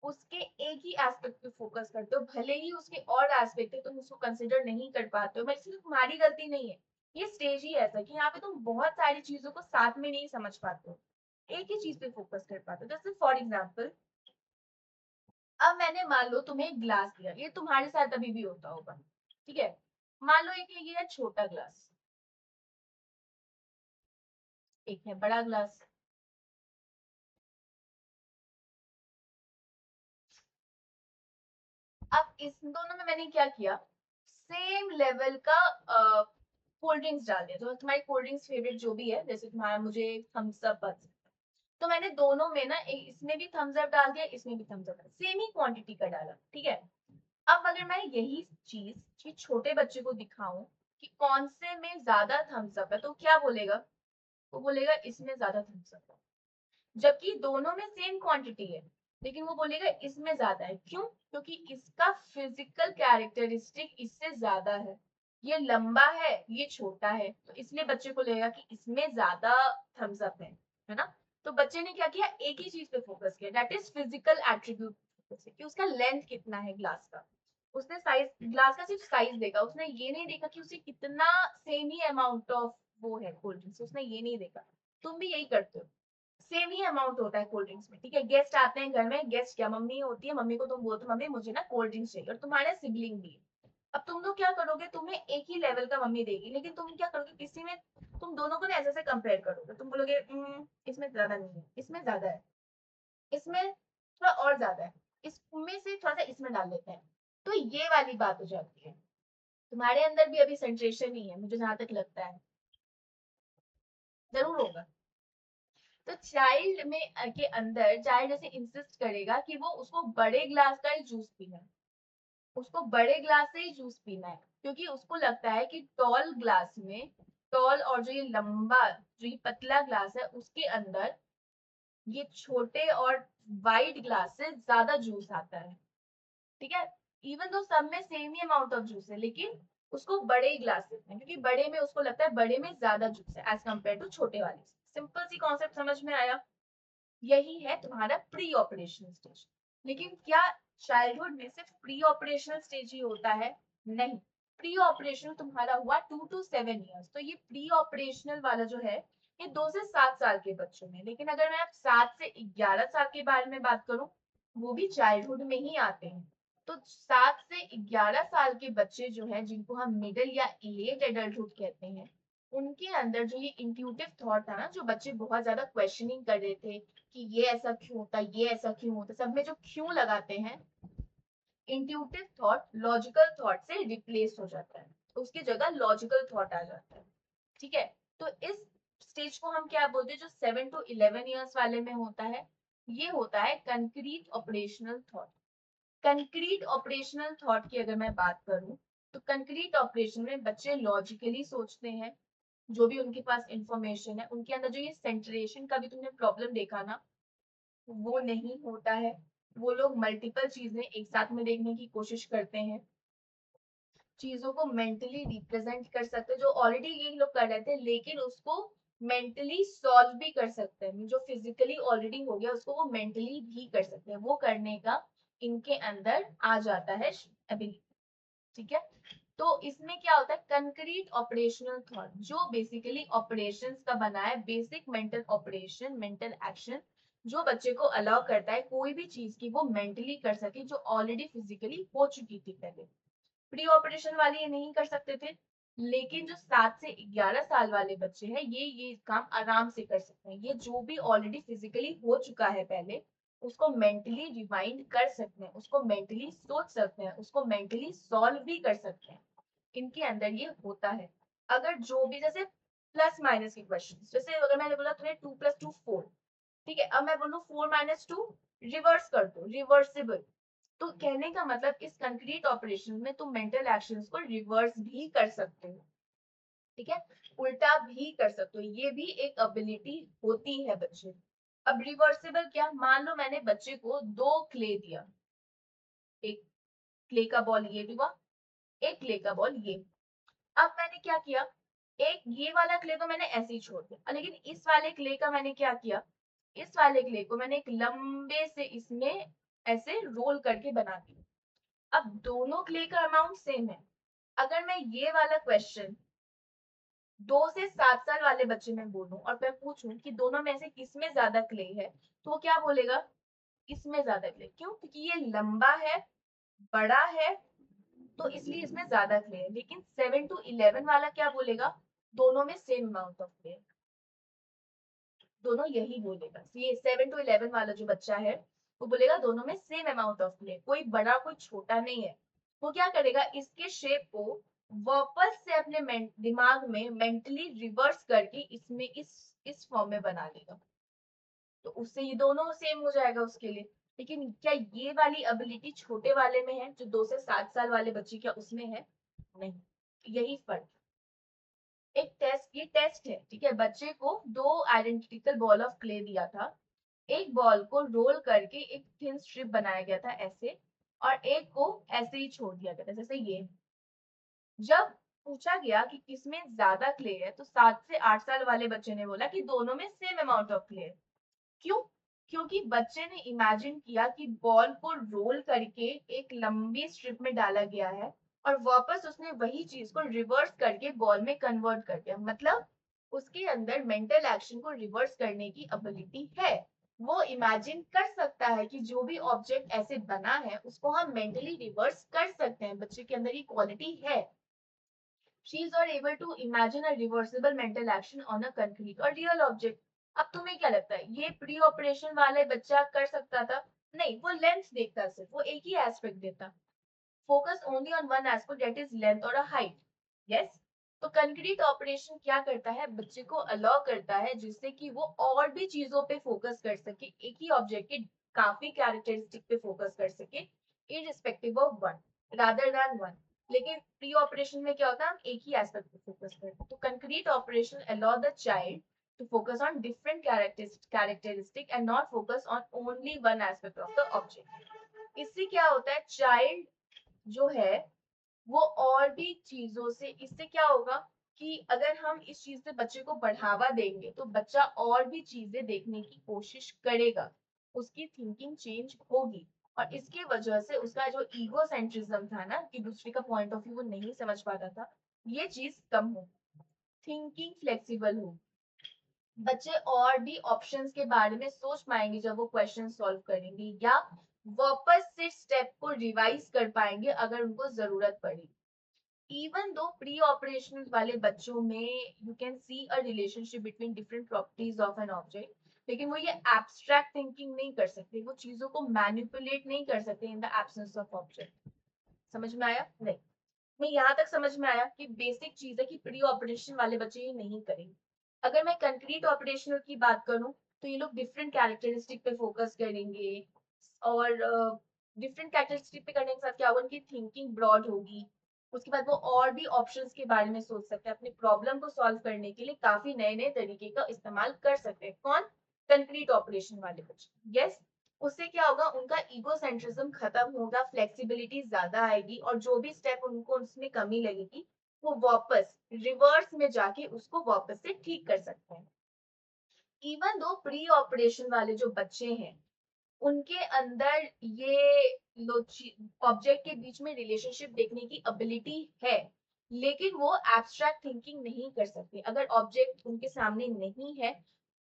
उसके एक ही एस्पेक्ट पे फोकस करते हो, भले ही उसके और एस्पेक्ट है तुम उसको कंसिडर नहीं कर पाते हो, मैं इसलिए तुम्हारी गलती नहीं है। ये स्टेज ही ऐसा कि यहाँ पे तुम बहुत सारी चीजों को साथ में नहीं समझ पाते हो, एक ही चीज पे फोकस कर पाते हो। जैसे फॉर एग्जाम्पल, अब मैंने मान लो तुम्हें एक ग्लास दिया, ये तुम्हारे साथ अभी भी होता होगा। ठीक है, मान लो एक ये है छोटा ग्लास, एक है बड़ा ग्लास। अब इस दोनों में मैंने क्या किया, सेम लेवल का कोल्ड ड्रिंक्स डाल दिया, तो तुम्हारी कोल्ड ड्रिंक्स फेवरेट जो भी है, जैसे तुम्हारा मुझे थम्स अप पसंद है, तो मैंने दोनों में ना इसमें भी थम्स अप डाल दिया, इसमें भी थम्स अप, सेम ही क्वांटिटी का डाला। ठीक है। अब अगर मैं यही चीज छोटे बच्चे को दिखाऊं कि कौन से में ज्यादा थम्स अप है, तो क्या बोलेगा, वो बोलेगा इसमें ज्यादा थम्स अप है, जबकि दोनों में सेम क्वांटिटी है, लेकिन वो बोलेगा इसमें ज्यादा है। क्यों, क्योंकि इसका फिजिकल कैरेक्टरिस्टिक इससे ज्यादा है, ये लंबा है ये छोटा है, तो इसलिए बच्चे को लगेगा कि इसमें ज्यादा थम्स अप है ना। तो बच्चे ने क्या किया, एक ही चीज पे फोकस किया, दैट इज फिजिकल एट्रीब्यूट, कि उसका लेंथ कितना है ग्लास का। उसने साइज, ग्लास का सिर्फ साइज देखा, उसने ये नहीं देखा कि उसे कितना सेम ही अमाउंट ऑफ वो है कोल्ड ड्रिंक्स, उसने ये नहीं देखा। तुम भी यही करते हो, सेम ही अमाउंट होता है कोल्ड ड्रिंक्स में। ठीक है, गेस्ट आते हैं घर में, गेस्ट क्या मम्मी होती है, मम्मी को तुम बोलते हो मम्मी मुझे ना कोल्ड ड्रिंक्स चाहिए, और तुम्हारे सिबलिंग भी है। अब तुम लोग क्या करोगे, तुम्हें एक ही लेवल का मम्मी देगी, लेकिन तुम क्या करोगे, किसी में तुम दोनों को ना ऐसे ऐसे कंपेयर करोगे, तुम बोलोगे इसमें ज्यादा नहीं है, इसमें ज्यादा है, इसमें थोड़ा और ज्यादा है, इसमें से थोड़ा सा इसमें डाल देते हैं। तो ये वाली बात हो जाती है। तुम्हारे अंदर भी अभी सेंट्रेशन ही है, मुझे जहां तक लगता है, जरूर होगा। तो चाइल्ड में के अंदर चाइल्ड जैसे इंसिस्ट करेगा कि वो उसको बड़े ग्लास का ही जूस पीना है, उसको बड़े ग्लास से ही जूस पीना है, क्योंकि उसको लगता है कि टॉल ग्लास में, टॉल और जो ये लंबा, जो ये पतला ग्लास है उसके अंदर ये छोटे और वाइड ग्लास से ज्यादा जूस आता है। ठीक है, इवन तो सब में same he amount of juice है, लेकिन उसको बड़े ही ग्लास देते हैं, क्योंकि बड़े में उसको लगता है बड़े में ज्यादा जूस है एज कम्पेयर टू छोटे वाले से। सिंपल सी कॉन्सेप्ट समझ में आया। यही है तुम्हारा प्री ऑपरेशनल स्टेज। लेकिन क्या चाइल्डहुड में सिर्फ प्री ऑपरेशनल स्टेज ही होता है, नहीं। प्री ऑपरेशनल तुम्हारा हुआ 2 to 7 years, तो ये प्री ऑपरेशनल वाला जो है ये 2 से 7 साल के बच्चों में। लेकिन अगर मैं अब 7 से 11 साल के बारे में बात करूं, वो भी चाइल्डहुड में ही आते हैं। तो 7 से 11 साल के बच्चे जो है, जिनको हम मिडिल या लेट एडल्टहुड कहते हैं, उनके अंदर जो ये इंट्यूटिव थॉट था ना, जो बच्चे बहुत ज्यादा क्वेश्चनिंग कर रहे थे कि ये ऐसा क्यों होता है, ये ऐसा क्यों होता है, सब में जो क्यों लगाते हैं, इंट्यूटिव थॉट लॉजिकल थॉट से रिप्लेस हो जाता है, उसकी जगह लॉजिकल थॉट आ जाता है। ठीक है, तो इस स्टेज को हम क्या बोलते हैं, जो 7 to 11 ईयर्स वाले में होता है, ये होता है concrete operational thought. Concrete operational thought की अगर मैं बात करूं, तो कंक्रीट ऑपरेशन में बच्चे लॉजिकली सोचते हैं, जो भी उनके पास इंफॉर्मेशन है उनके अंदर जो ये सेंट्रेशन का भी तुमने प्रॉब्लम देखा ना, वो नहीं होता है। वो लोग मल्टीपल चीजें एक साथ में देखने की कोशिश करते हैं, चीजों को मेंटली रिप्रेजेंट कर सकते हैं, जो ऑलरेडी ये लोग कर रहे थे, लेकिन उसको मेंटली सॉल्व भी कर सकते हैं, जो फिजिकली ऑलरेडी हो गया उसको वो मेंटली भी कर सकते हैं, वो करने का इनके अंदर आ जाता है एबिलिटी। ठीक है, तो इसमें क्या होता है, कंक्रीट ऑपरेशनल थॉट जो बेसिकली ऑपरेशंस का बना है, basic mental operation, mental action, जो बच्चे को अलाउ करता है कोई भी चीज की वो मेंटली कर सके जो ऑलरेडी फिजिकली हो चुकी थी पहले। प्री ऑपरेशन वाले ये नहीं कर सकते थे, लेकिन जो 7 से 11 साल वाले बच्चे हैं ये काम आराम से कर सकते हैं। ये जो भी ऑलरेडी फिजिकली हो चुका है पहले, उसको मेंटली रिमाइंड कर सकते हैं, उसको मेंटली सोच सकते हैं, उसको मेंटली सॉल्व भी कर सकते हैं। इनके अंदर ये होता है। अगर जो भी जैसे प्लस माइनस के क्वेश्चन, जैसे अगर मैंने बोला तुम्हें 2 + 2 4, ठीक है, अब मैं बोलूं 4 - 2 रिवर्स कर दो, रिवर्सिबल। तो कहने का मतलब इस कंक्रीट ऑपरेशन में तुम मेंटल एक्शंस को रिवर्स भी कर सकते हो। ठीक है, उल्टा भी कर सकते हो, ये भी एक एबिलिटी होती है बच्चे। अब रिवर्सिबल क्या, मान लो मैंने बच्चे को 2 क्ले दिया, एक क्ले का बॉल ये हुआ, एक क्ले का बॉल ये। अब मैंने क्या किया, एक ये वाला क्ले तो मैंने ऐसे ही छोड़ दिया, लेकिन इस वाले क्ले का मैंने क्या किया, इस वाले क्ले को मैंने एक लंबे से इसमें ऐसे रोल करके बना दिया। अब दोनों क्ले का अमाउंट सेम है। अगर मैं ये वाला क्वेश्चन 2 से 7 साल वाले बच्चे में बोलूं और मैं पूछूं कि दोनों में से किसमें ज्यादा क्ले है, तो वो क्या बोलेगा, इसमें ज्यादा क्ले। क्यों, क्योंकि ये लंबा है, बड़ा है, तो इसलिए इसमें ज्यादा क्ले है। लेकिन 7 to 11 वाला क्या बोलेगा, दोनों में सेम अमाउंट ऑफ क्ले, दोनों यही बोलेगा। ये 7 to 11 वाला जो बच्चा है वो बोलेगा दोनों में सेम अमाउंट ऑफ क्ले, कोई बड़ा कोई छोटा नहीं है। वो क्या करेगा, इसके शेप को वापस से अपने दिमाग में मेंटली रिवर्स करके इसमें इस फॉर्म में बना लेगा, तो उससे ये दोनों सेम हो जाएगा उसके लिए। लेकिन क्या ये वाली एबिलिटी छोटे वाले में है, जो 2 से 7 साल वाले बच्चे, क्या उसमें है, नहीं। यही फर्क। एक टेस्ट, ये टेस्ट है, ठीक है, बच्चे को 2 आइडेंटिकल बॉल ऑफ क्ले दिया था, एक बॉल को रोल करके एक थिन स्ट्रिप बनाया गया था ऐसे, और एक को ऐसे ही छोड़ दिया गया था जैसे ये। जब पूछा गया कि किसमें ज्यादा क्ले है, तो 7 से 8 साल वाले बच्चे ने बोला कि दोनों में सेम अमाउंट ऑफ क्ले है। क्यों, क्योंकि बच्चे ने इमेजिन किया कि बॉल को रोल करके एक लंबी स्ट्रिप में डाला गया है, और वापस उसने वही चीज को रिवर्स करके बॉल में कन्वर्ट कर दिया। मतलब उसके अंदर मेंटल एक्शन को रिवर्स करने की एबिलिटी है। वो इमेजिन कर सकता है कि जो भी ऑब्जेक्ट ऐसे बना है उसको हम मेंटली रिवर्स कर सकते हैं, बच्चे के अंदर ये क्वालिटी है। She is not able to imagine a reversible mental action on a concrete or real object. अब तुम्हें क्या लगता है, ये प्री ऑपरेशन वाले बच्चा कर सकता था? नहीं, वो लेंथ देखता, सिर्फ वो एक ही एस्पेक्ट देता, focus only on one aspect, that is length और हाइट। यस, तो कंक्रीट ऑपरेशन क्या करता है, बच्चे को अलाउ करता है जिससे कि वो और भी चीजों पे फोकस कर सके, एक ही ऑब्जेक्ट के काफी कैरेक्टरिस्टिक पे फोकस कर सके, irrespective of one, rather than one. लेकिन प्री ऑपरेशन में क्या होता है, हम एक ही एस्पेक्ट पे फोकस करते हैं। तो concrete operation allow the child to focus on different characteristic and not focus on only one aspect of the object। इससे क्या होता है, चाइल्ड जो है वो और भी चीजों से, इससे क्या होगा कि अगर हम इस चीज से बच्चे को बढ़ावा देंगे तो बच्चा और भी चीजें देखने की कोशिश करेगा, उसकी थिंकिंग चेंज होगी, और इसकी वजह से उसका जो ईगो सेंट्रिज्म था ना, कि दूसरे का पॉइंट ऑफ व्यू वो नहीं समझ पाता था, ये चीज कम हो, थिंकिंग फ्लेक्सिबल हो, बच्चे और भी ऑप्शंस के बारे में सोच पाएंगे जब वो क्वेश्चन सॉल्व करेंगे, या वापस से स्टेप को रिवाइज कर पाएंगे अगर उनको जरूरत पड़ी। even though pre-operational वाले बच्चों में you can see a relationship between different properties of an object, लेकिन वो ये एब्स्ट्रैक्ट थिंकिंग नहीं कर सकते, वो चीजों को मैनिपुलेट नहीं कर सकते in the absence of object. समझ में आया? नहीं, मैं यहाँ तक समझ में आया कि बेसिक चीज है कि प्री ऑपरेशन वाले बच्चे ये नहीं करेंगे। अगर मैं कंक्रीट ऑपरेशनल की बात करूं तो ये लोग डिफरेंट कैरेक्टरिस्टिक पे फोकस करेंगे, और डिफरेंट कैरेक्टरिस्टिक पे करने के साथ क्या होगा, उनकी थिंकिंग ब्रॉड होगी। उसके बाद वो और भी ऑप्शंस के बारे में सोच सकते हैं, अपने प्रॉब्लम को सॉल्व करने के लिए काफी नए नए तरीके का इस्तेमाल कर सकते हैं। कौन? कंक्रीट ऑपरेशन वाले बच्चे। यस। उससे क्या होगा, उनका ईगोसेंट्रिज्म खत्म होगा, फ्लेक्सिबिलिटी ज्यादा आएगी, और जो भी स्टेप उनको उसमें कमी लगेगी वो वापस रिवर्स में जाके उसको वापस से ठीक कर सकते हैं। इवन दो प्री ऑपरेशन वाले जो बच्चे हैं उनके अंदर ये ऑब्जेक्ट के बीच में रिलेशनशिप देखने की एबिलिटी है, लेकिन वो एब्स्ट्रैक्ट थिंकिंग नहीं कर सकते। अगर ऑब्जेक्ट उनके सामने नहीं है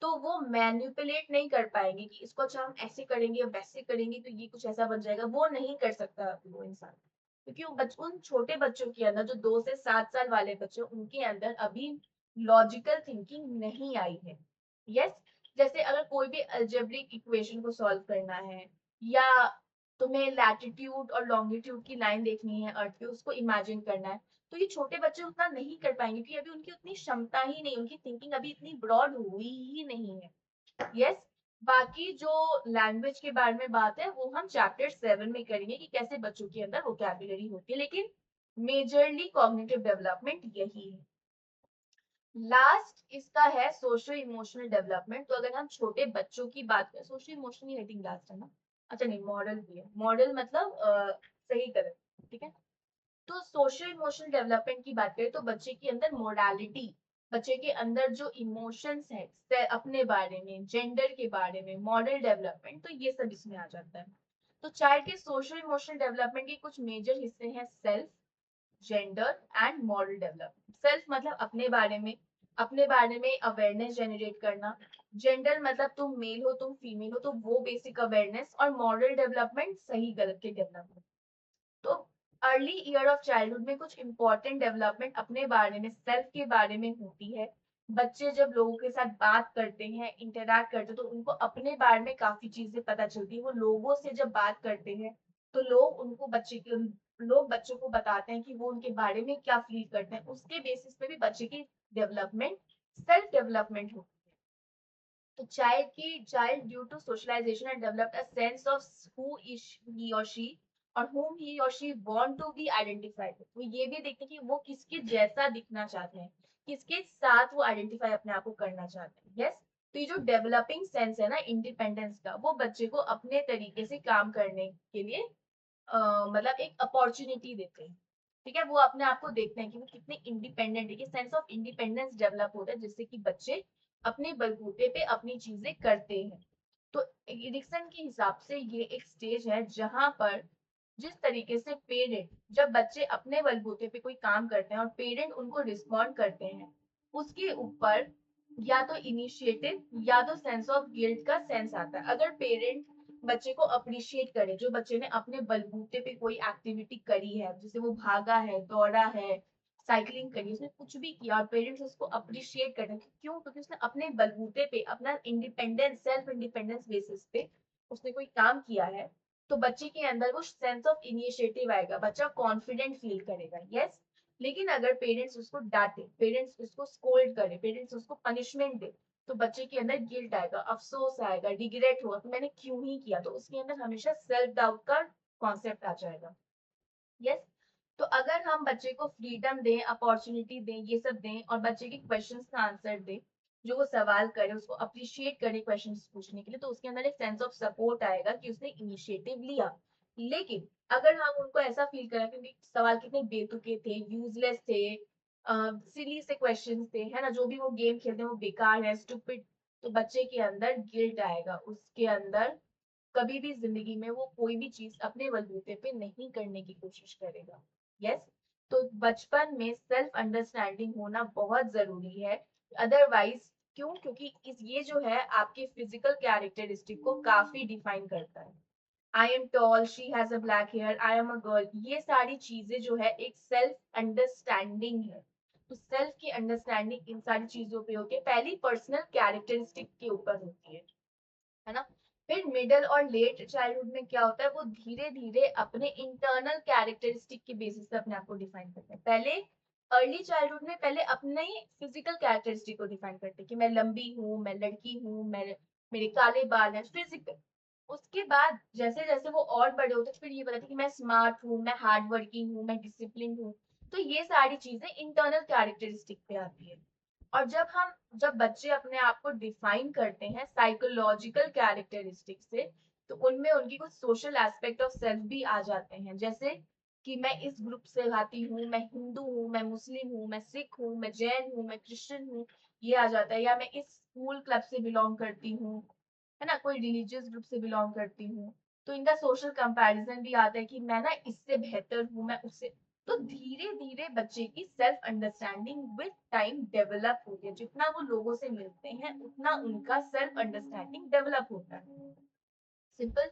तो वो मैनिपुलेट नहीं कर पाएंगे कि इसको अच्छा हम ऐसे करेंगे वैसे करेंगे तो ये कुछ ऐसा बन जाएगा, वो नहीं कर सकता वो इंसान। क्योंकि उन छोटे बच्चों के अंदर, जो 2 से 7 साल वाले बच्चे, उनके अंदर अभी लॉजिकल थिंकिंग नहीं आई है। यस। जैसे अगर कोई भी अलजेब्रिक इक्वेशन को सॉल्व करना है, या तुम्हें लैटिट्यूड और लॉन्गिट्यूड की लाइन देखनी है अर्थ पे, उसको इमेजिन करना है, तो ये छोटे बच्चे उतना नहीं कर पाएंगे क्योंकि अभी उनकी उतनी क्षमता ही नहीं, उनकी थिंकिंग अभी इतनी ब्रॉड हुई ही नहीं है। यस। बाकी जो लैंग्वेज के बारे में बात है वो हम चैप्टर 7 में करेंगे कि कैसे बच्चों के अंदर वोकैबुलरी होती है, लेकिन मेजरली कॉग्निटिव डेवलपमेंट यही है। लास्ट इसका है सोशो इमोशनल डेवलपमेंट। तो अगर हम छोटे बच्चों की बात करें, socio emotional I think last है ना, अच्छा नहीं, मॉडल भी है, मॉडल मतलब सही गलत, ठीक है। तो सोशल इमोशनल डेवलपमेंट की बात करें तो बच्चे के अंदर मोडालिटी, बच्चे के अंदर जो इमोशंस है अपने बारे में, जेंडर के बारे में, मॉडल डेवलपमेंट, तो ये सब इसमें आ जाता है। तो चाइल्ड के सोशल इमोशनल डेवलपमेंट के कुछ मेजर हिस्से हैं: self, gender and moral development. Self मतलब अपने बारे में, अपने बारे में अवेयरनेस जनरेट करना। जेंडर मतलब तुम मेल हो तुम फीमेल हो, तो वो बेसिक अवेयरनेस। और मॉरल डेवलपमेंट सही गलत के डेवलपमेंट। तो अर्ली ईयर ऑफ चाइल्डहुड में कुछ इंपॉर्टेंट डेवलपमेंट अपने बारे में, सेल्फ के बारे में होती है। बच्चे जब लोगों के साथ बात करते हैं, इंटरैक्ट करते हैं, तो उनको अपने बारे में काफी चीजें पता चलती है। वो लोगों से जब बात करते हैं तो लोग बच्चों को बताते हैं कि वो उनके बारे में क्या फील करते हैं। उसके बेसिस पे भी बच्चे की डेवलपमेंट, सेल्फ डेवलपमेंट होती है। तो child due to socialization and developed a sense of who is he और शी और whom he or she want to be identified with। वो ये भी देखते हैं कि वो किसके जैसा दिखना चाहते हैं, किसके साथ वो आइडेंटिफाई अपने आप को करना चाहते हैं। यस। तो ये जो डेवलपिंग सेंस है ना इंडिपेंडेंस का, वो बच्चे को अपने तरीके से काम करने के लिए मतलब एक अपॉर्चुनिटी देते हैं। ठीक है, वो अपने आप को देखते हैं कि वो कितने इंडिपेंडेंट है, कि सेंस ऑफ इंडिपेंडेंस डेवलप होता है, जिससे कि बच्चे अपने बलबूते पे अपनी चीजें करते हैं। तो एरिक्सन के हिसाब से ये एक स्टेज है जहां पर जिस तरीके से पेरेंट, जब बच्चे अपने बलबूते पे कोई काम करते हैं और पेरेंट उनको रिस्पॉन्ड करते हैं, उसके ऊपर या तो इनिशिएटिव या तो सेंस ऑफ गिल्ट का सेंस आता है। अगर पेरेंट बच्चे को अप्रिशिएट करे, जो बच्चे ने अपने बलबूते पे कोई एक्टिविटी करी है, जैसे वो भागा है, दौड़ा है, साइकिलिंग करी, उसने कुछ भी किया, और पेरेंट्स उसको अप्रिशिएट करते हैं, क्यों? क्योंकि उसने अपने बलबूते पे, अपना इंडिपेंडेंस, सेल्फ इंडिपेंडेंस बेसिस पे उसने कोई काम किया है, तो बच्चे के अंदर वो सेंस ऑफ इनिशिएटिव आएगा, बच्चा कॉन्फिडेंट फील करेगा। यस। लेकिन अगर पेरेंट्स उसको डांटे, पेरेंट्स उसको स्कोल्ड करे, पेरेंट्स उसको पनिशमेंट दे, तो बच्चे के अंदर गिल्ट आएगा, अफसोस आएगा, रिग्रेट होगा कि मैंने क्यों ही किया, तो उसके अंदर हमेशा सेल्फ डाउट का कॉन्सेप्ट आ जाएगा। यस। तो अगर हम बच्चे को फ्रीडम दें, अपॉर्चुनिटी दें, ये सब दें, और बच्चे के क्वेश्चंस का आंसर दें, जो वो सवाल करे उसको अप्रिशिएट करे क्वेश्चंस पूछने के लिए, तो उसके अंदर एक सेंस ऑफ सपोर्ट आएगा कि उसने इनिशिएटिव लिया। लेकिन अगर हम उनको ऐसा फील करें कि सवाल कितने बेतुके थे, यूजलेस थे, सिली से क्वेश्चंस थे, है ना, जो भी वो गेम खेलते हैं वो बेकार है, स्टूपिड, तो बच्चे के अंदर गिल्ट आएगा, उसके अंदर कभी भी जिंदगी में वो कोई भी चीज अपने बलबूते पे नहीं करने की कोशिश करेगा। यस। तो बचपन में सेल्फ अंडरस्टैंडिंग होना बहुत जरूरी है। अदरवाइज, क्यों? क्योंकि ये जो है आपके फिजिकल कैरेक्टरिस्टिक को काफी डिफाइन करता है। I am tall, she has a black hair, I am a girl, ये सारी चीजें जो है एक सेल्फ अंडरस्टैंडिंग है। तो सेल्फ की अंडरस्टैंडिंग इन सारी चीजों पे होती है, पहली पर्सनल कैरेक्टरिस्टिक के ऊपर होती है। है ना। फिर मिडिल और लेट चाइल्डहुड में क्या होता है, वो धीरे धीरे अपने इंटरनल कैरेक्टरिस्टिक के बेसिस पे अपने आप को डिफाइन करते हैं। पहले अर्ली चाइल्डहुड में पहले अपने फिजिकल कैरेक्टरिस्टिक को डिफाइन करते हैं कि मैं लंबी हूँ, मैं लड़की हूँ, मैं मेरे काले बाल हैं, फिजिकल। उसके बाद जैसे जैसे वो और बड़े होते हैं, फिर ये बताते हैं कि मैं स्मार्ट हूँ, मैं हार्ड वर्किंग हूँ, मैं डिसिप्लिन हूँ। तो ये सारी चीजें इंटरनल कैरेक्टरिस्टिक पे आती है। और जब बच्चे अपने आप को डिफाइन करते हैं साइकोलॉजिकल कैरेक्टरिस्टिक से, तो उनमें उनकी कुछ सोशल एस्पेक्ट ऑफ सेल्फ भी आ जाते हैं, जैसे कि मैं इस ग्रुप से आती हूँ, मैं हिंदू हूँ, मैं मुस्लिम हूँ, मैं सिख हूँ, मैं जैन हूँ, मैं क्रिश्चियन हूँ, ये आ जाता है। या मैं इस स्कूल क्लब से बिलोंग करती हूँ, है ना, कोई रिलीजियस ग्रुप से बिलोंग करती हूँ। तो इनका सोशल कंपैरिजन भी आता है कि मैं ना इससे बेहतर हूँ, मैं उससे। तो धीरे धीरे बच्चे की self understanding with time develop होती है। जितना वो लोगों से मिलते हैं उतना उनका सेल्फ अंडरस्टैंडिंग डेवलप होता है। Simple.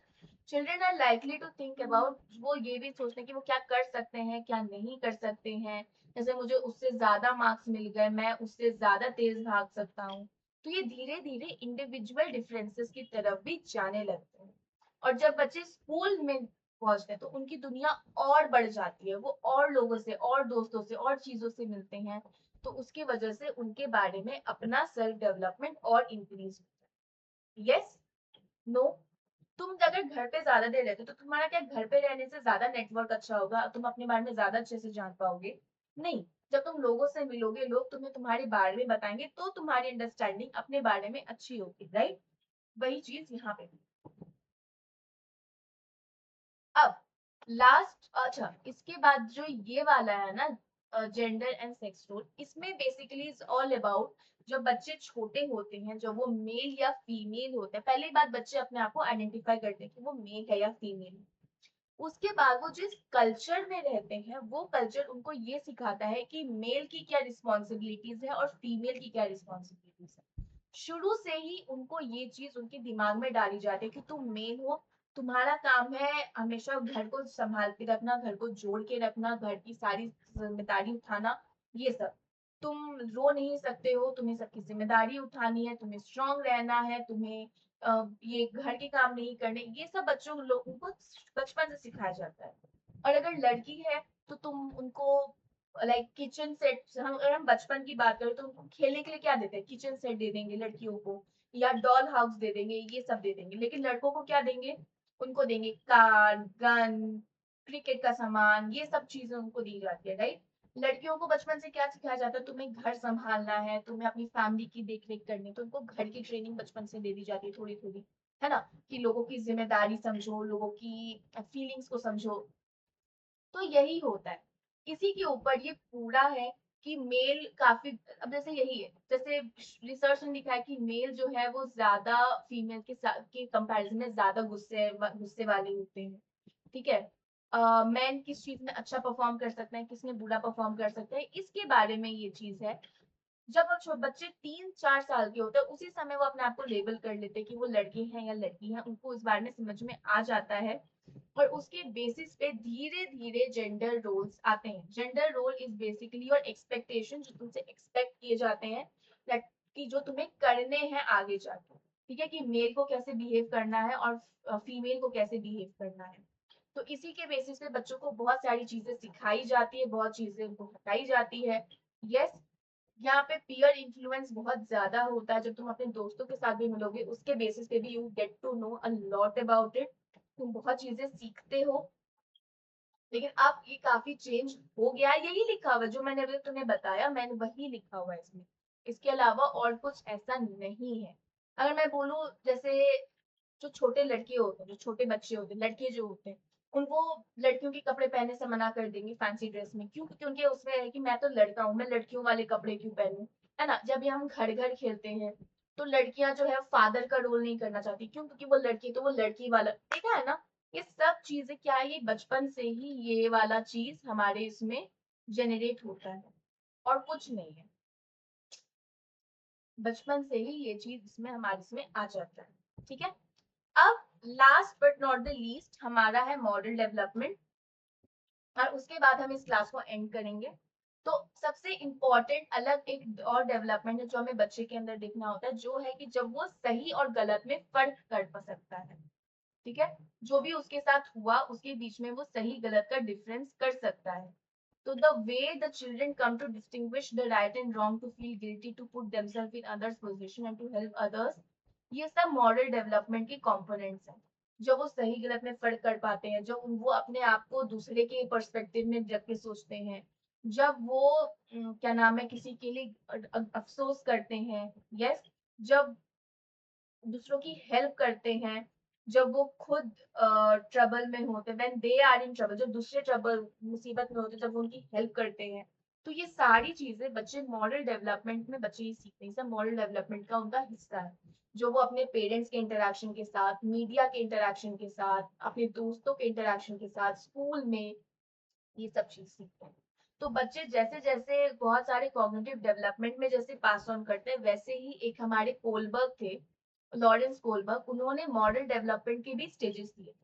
Children are likely to think about, वो ये भी सोचते हैं कि वो क्या कर सकते हैं, क्या नहीं कर सकते हैं। जैसे मुझे उससे ज्यादा मार्क्स मिल गए, मैं उससे ज्यादा तेज भाग सकता हूँ। तो ये धीरे धीरे इंडिविजुअल डिफरेंसेस की तरफ भी जाने लगते हैं। और जब बच्चे स्कूल में पहुंचते हैं तो उनकी दुनिया और बढ़ जाती है, वो और लोगों से और दोस्तों से और चीजों से मिलते हैं। तो उसकी वजह से उनके बारे में अपना सेल्फ डेवलपमेंट और इंक्रीज होता है। Yes, no. तुम अगर घर पे ज्यादा देर रहते हो तो तुम्हारा क्या घर पे रहने से ज्यादा नेटवर्क अच्छा होगा, तुम अपने बारे में ज्यादा अच्छे से जान पाओगे? नहीं। जब तुम लोगों से मिलोगे, लोग तुम्हें तुम्हारे बारे में बताएंगे, तो तुम्हारी अंडरस्टैंडिंग अपने बारे में अच्छी होगी, राइट। वही चीज यहाँ पे भी। अब लास्ट, अच्छा, इसके बाद जो ये वाला है ना, जेंडर एंड सेक्स रोल, इसमें बेसिकली इज ऑल अबाउट जब बच्चे छोटे होते हैं, जब वो मेल या फीमेल होते हैं, पहली बात बच्चे अपने आप को आइडेंटिफाई करते हैं कि वो मेल है या फीमेल है। उसके बाद वो जिस कल्चर में रहते हैं, वो कल्चर उनको ये सिखाता है कि मेल की क्या रिस्पॉन्सिबिलिटीज है और फीमेल की क्या रिस्पॉन्सिबिलिटीज है। शुरू से ही उनको ये चीज उनके दिमाग में डाली जाती है कि तुम मेल हो, तुम्हारा काम है हमेशा घर को संभाल के रखना, घर को जोड़ के रखना, घर की सारी जिम्मेदारी उठाना, ये सब। तुम रो नहीं सकते हो, तुम्हें सबकी जिम्मेदारी उठानी है, तुम्हें स्ट्रांग रहना है, तुम्हें ये घर के काम नहीं करने, ये सब बच्चों लोगों को बचपन से सिखाया जाता है। और अगर लड़की है तो तुम उनको लाइक किचन सेट, हम अगर हम बचपन की बात करें तो उनको खेलने के लिए क्या देते हैं, किचन सेट दे देंगे लड़कियों को, या डॉल हाउस दे देंगे, ये सब दे देंगे। लेकिन लड़कों को क्या देंगे, उनको देंगे कार, गन, क्रिकेट का सामान, ये सब चीजें उनको दी जाती है, राइट। लड़कियों को बचपन से क्या सिखाया जाता है, तुम्हें घर संभालना है, तुम्हें अपनी फैमिली की देख रेख करनी है, तो उनको घर की ट्रेनिंग बचपन से दे दी जाती है थोड़ी थोड़ी, है ना, कि लोगों की जिम्मेदारी समझो, लोगों की फीलिंग्स को समझो। तो यही होता है। इसी के ऊपर ये पूरा है कि मेल काफी, अब जैसे यही है, जैसे रिसर्च ने दिखा है कि मेल जो है वो ज्यादा फीमेल के साथ के कंपैरिजन में ज्यादा गुस्से वाले होते हैं। ठीक है। मैन किस चीज में अच्छा परफॉर्म कर सकते हैं, किस में बुरा परफॉर्म कर सकते हैं, इसके बारे में ये चीज है। जब बच्चे 3-4 साल के होते हैं, उसी समय वो अपने आप को लेबल कर लेते हैं कि वो लड़के हैं या लड़की हैं, उनको इस बारे में समझ में आ जाता है। और उसके बेसिस पे धीरे धीरे जेंडर रोल्स आते हैं। Gender role is basically your expectation, जो तुमसे एक्सपेक्ट किए जाते हैं, that कि जो तुम्हें करने हैं आगे जाके। ठीक है, कि मेल को कैसे बिहेव करना है और फीमेल को कैसे बिहेव करना है। तो इसी के बेसिस पे बच्चों को बहुत सारी चीजें सिखाई जाती है, बहुत चीजें उनको हटाई जाती है। यस। यहाँ पे पीयर इन्फ्लुएंस बहुत ज्यादा होता है, जब तुम अपने दोस्तों के साथ भी मिलोगे उसके बेसिस पे भी you get to know a lot about it, तुम बहुत चीजें सीखते हो। लेकिन अब ये काफी चेंज हो गया है, यही लिखा हुआ है जो मैंने अभी तुम्हें बताया, मैंने वही लिखा हुआ है इसमें। इसके अलावा और कुछ ऐसा नहीं है। अगर मैं बोलूं, जैसे जो छोटे लड़के होते हैं, जो छोटे बच्चे होते हैं, लड़के जो होते हैं, उनको लड़कियों के कपड़े पहनने से मना कर देंगे फैंसी ड्रेस में, क्यों? क्योंकि उनके उसमें है कि मैं तो लड़का हूँ, मैं लड़कियों वाले कपड़े क्यों पहनूं, है ना। जब ये हम घर घर खेलते हैं तो लड़कियां जो है फादर का रोल नहीं करना चाहती, क्यों? क्योंकि वो लड़की तो वो लड़की वाला, देखा है ना। ये सब चीजें क्या है, ये बचपन से ही ये वाला चीज हमारे इसमें जेनरेट होता है, और कुछ नहीं है। बचपन से ही ये चीज इसमें हमारे इसमें आ जाता है। ठीक है। अब last but not the least हमारा है मॉडल डेवलपमेंट, और उसके बाद हम इस क्लास को एंड करेंगे। तो सबसे इम्पोर्टेंट अलग एक और डेवलपमेंट है जो हमें बच्चे के अंदर देखना होता है, जो है कि जब वो सही और गलत में फर्क कर सकता है। ठीक है, जो भी उसके साथ हुआ उसके बीच में वो सही गलत का डिफरेंस कर सकता है। तो the way the children come to distinguish the right and wrong, to feel guilty, to put themselves in others position and to help others, ये सब मॉरल डेवलपमेंट के कंपोनेंट्स हैं। जब वो सही गलत में फर्क कर पाते हैं, जब वो अपने आप को दूसरे के पर्सपेक्टिव में रख के सोचते हैं, जब वो क्या नाम है, किसी के लिए अफसोस करते हैं, यस, जब दूसरों की हेल्प करते हैं, जब वो खुद ट्रबल में होते हैं, when they are in trouble, जब दूसरे ट्रबल मुसीबत में होते हैं, जब वो उनकी हेल्प करते हैं, तो ये सारी चीजें बच्चे मॉरल डेवलपमेंट में बच्चे ही सीखते हैं, सब मॉरल डेवलपमेंट का उनका हिस्सा है, जो वो अपने पेरेंट्स के इंटरेक्शन के साथ, मीडिया के इंटरेक्शन के साथ, अपने दोस्तों के इंटरेक्शन के साथ, स्कूल में ये सब चीज सीखते हैं। तो बच्चे जैसे जैसे बहुत सारे कॉग्निटिव डेवलपमेंट में जैसे पास ऑन करते हैं, वैसे ही एक हमारे कोलबर्ग थे, लॉरेंस कोलबर्ग, उन्होंने मॉडल डेवलपमेंट के भी स्टेजेस दिए थे।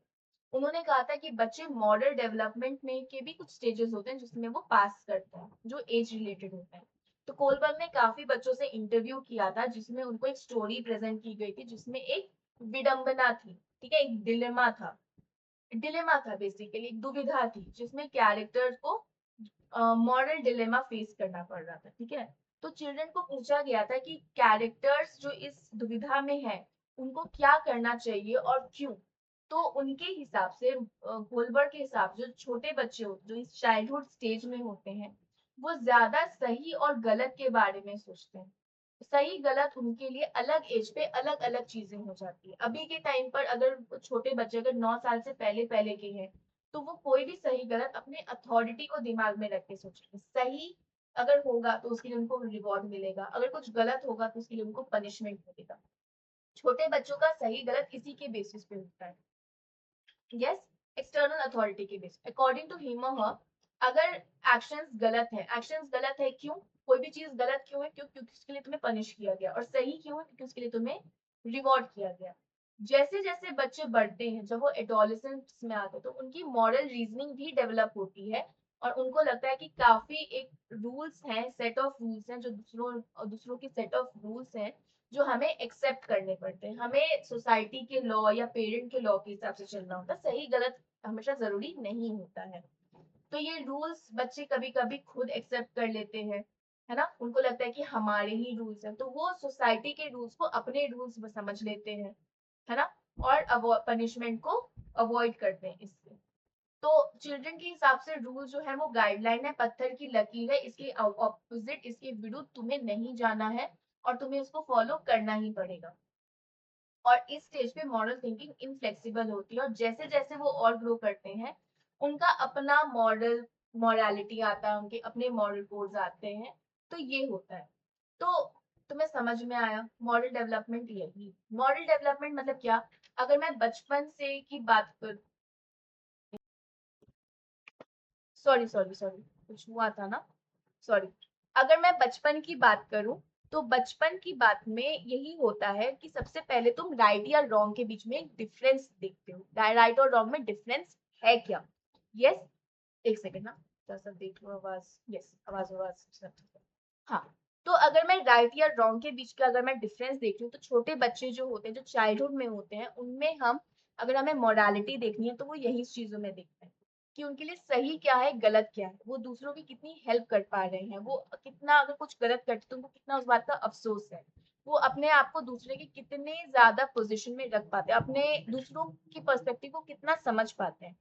उन्होंने कहा था कि बच्चे मॉडल डेवलपमेंट में के भी कुछ स्टेजेस होते हैं जिसमें वो पास करते हैं, जो एज रिलेटेड होते हैं। तो कोलबर्ग ने काफी बच्चों से इंटरव्यू किया था, जिसमें उनको एक स्टोरी प्रेजेंट की गई थी, जिसमें एक विडंबना थी, ठीक है, एक डिलेमा था, डिलेमा था बेसिकली, एक दुविधा थी, जिसमें कैरेक्टर्स को मॉरल डिलेमा फेस करना पड़ रहा था। ठीक है, तो चिल्ड्रन को पूछा गया था कि कैरेक्टर्स जो इस दुविधा में है उनको क्या करना चाहिए और क्यों। तो उनके हिसाब से, गोलबर्ग के हिसाब से, जो छोटे बच्चे होते जो इस चाइल्डहुड स्टेज में होते हैं, वो ज्यादा सही और गलत के बारे में सोचते हैं। सही गलत उनके लिए अलग एज पे अलग अलग चीजें हो जाती है। अभी के टाइम पर अगर छोटे बच्चे अगर 9 साल से पहले पहले के हैं, तो वो कोई भी सही गलत अपने अथॉरिटी को दिमाग में रख के सोचेंगे। सही अगर होगा तो उसके लिए उनको रिवॉर्ड मिलेगा, अगर कुछ गलत होगा तो उसके लिए उनको पनिशमेंट मिलेगा। छोटे बच्चों का सही गलत इसी के बेसिस पे होता है, यस, एक्सटर्नल अथॉरिटी के बेस, अकॉर्डिंग टू हिम और हर। अगर एक्शंस गलत है, एक्शंस गलत है क्यों, कोई भी चीज गलत क्यों है, क्योंकि उसके लिए तुम्हें पनिश किया गया, और सही क्यों है, क्योंकि उसके लिए तुम्हें रिवॉर्ड किया गया। जैसे जैसे बच्चे बढ़ते हैं, जब वो एडोलेसेंस में आते हैं, तो उनकी मॉरल रीजनिंग भी डेवलप होती है, और उनको लगता है कि काफी एक रूल्स हैं, सेट ऑफ रूल्स हैं, जो दूसरों की सेट ऑफ रूल्स हैं, जो हमें एक्सेप्ट करने पड़ते हैं। हमें सोसाइटी के लॉ या पेरेंट के लॉ के हिसाब से चलना होता है, सही गलत हमेशा जरूरी नहीं होता है। तो ये रूल्स बच्चे कभी कभी खुद एक्सेप्ट कर लेते हैं, है ना, उनको लगता है कि हमारे ही रूल्स हैं, तो वो सोसाइटी के रूल्स को अपने रूल्स में समझ लेते हैं, है ना, और पनिशमेंट को अवॉइड करते हैं इससे। तो चिल्ड्रन के हिसाब से रूल जो है वो गाइडलाइन है, पत्थर की लकीर है, इसके ऑपोजिट, इसके विरुद्ध तुम्हें नहीं जाना है, और तुम्हें उसको फॉलो करना ही पड़ेगा। और इस स्टेज पे मॉरल थिंकिंग इनफ्लेक्सिबल होती है, और जैसे जैसे वो और ग्रो करते हैं, उनका अपना मॉरलिटी आता है, उनके अपने मॉरल कोड्स आते हैं। तो ये होता है। तो तुम्हें समझ में आया मॉरल डेवलपमेंट, यही मॉरल डेवलपमेंट मतलब क्या। अगर मैं बचपन से की बात कर, सॉरी सॉरी सॉरी, कुछ हुआ था ना, सॉरी। अगर मैं बचपन की बात करूं, तो बचपन की बात में यही होता है कि सबसे पहले तुम राइट या रॉन्ग के बीच में एक डिफरेंस देखते हो, राइट और रॉन्ग में डिफरेंस है क्या, यस। एक सेकेंड ना, थोड़ा सा देख लो आवाज, यस, आवाज आवाज सब ठीक है। हाँ, तो अगर मैं राइट या रॉन्ग के बीच का अगर मैं डिफरेंस देख रही हूँ, तो छोटे बच्चे जो होते हैं, जो चाइल्डहुड में होते हैं, उनमें हम, अगर हमें मोरालिटी देखनी है तो वो यही चीजों में देखते हैं, कि उनके लिए सही क्या है, गलत क्या है, वो दूसरों की कितनी हेल्प कर पा रहे हैं, वो कितना, अगर कुछ गलत करते तो उनको कितना उस बात का अफसोस है, वो अपने आप को दूसरे के कितने ज्यादा पोजीशन में रख पाते हैं, अपने दूसरों की पर्सपेक्टिव को कितना समझ पाते हैं।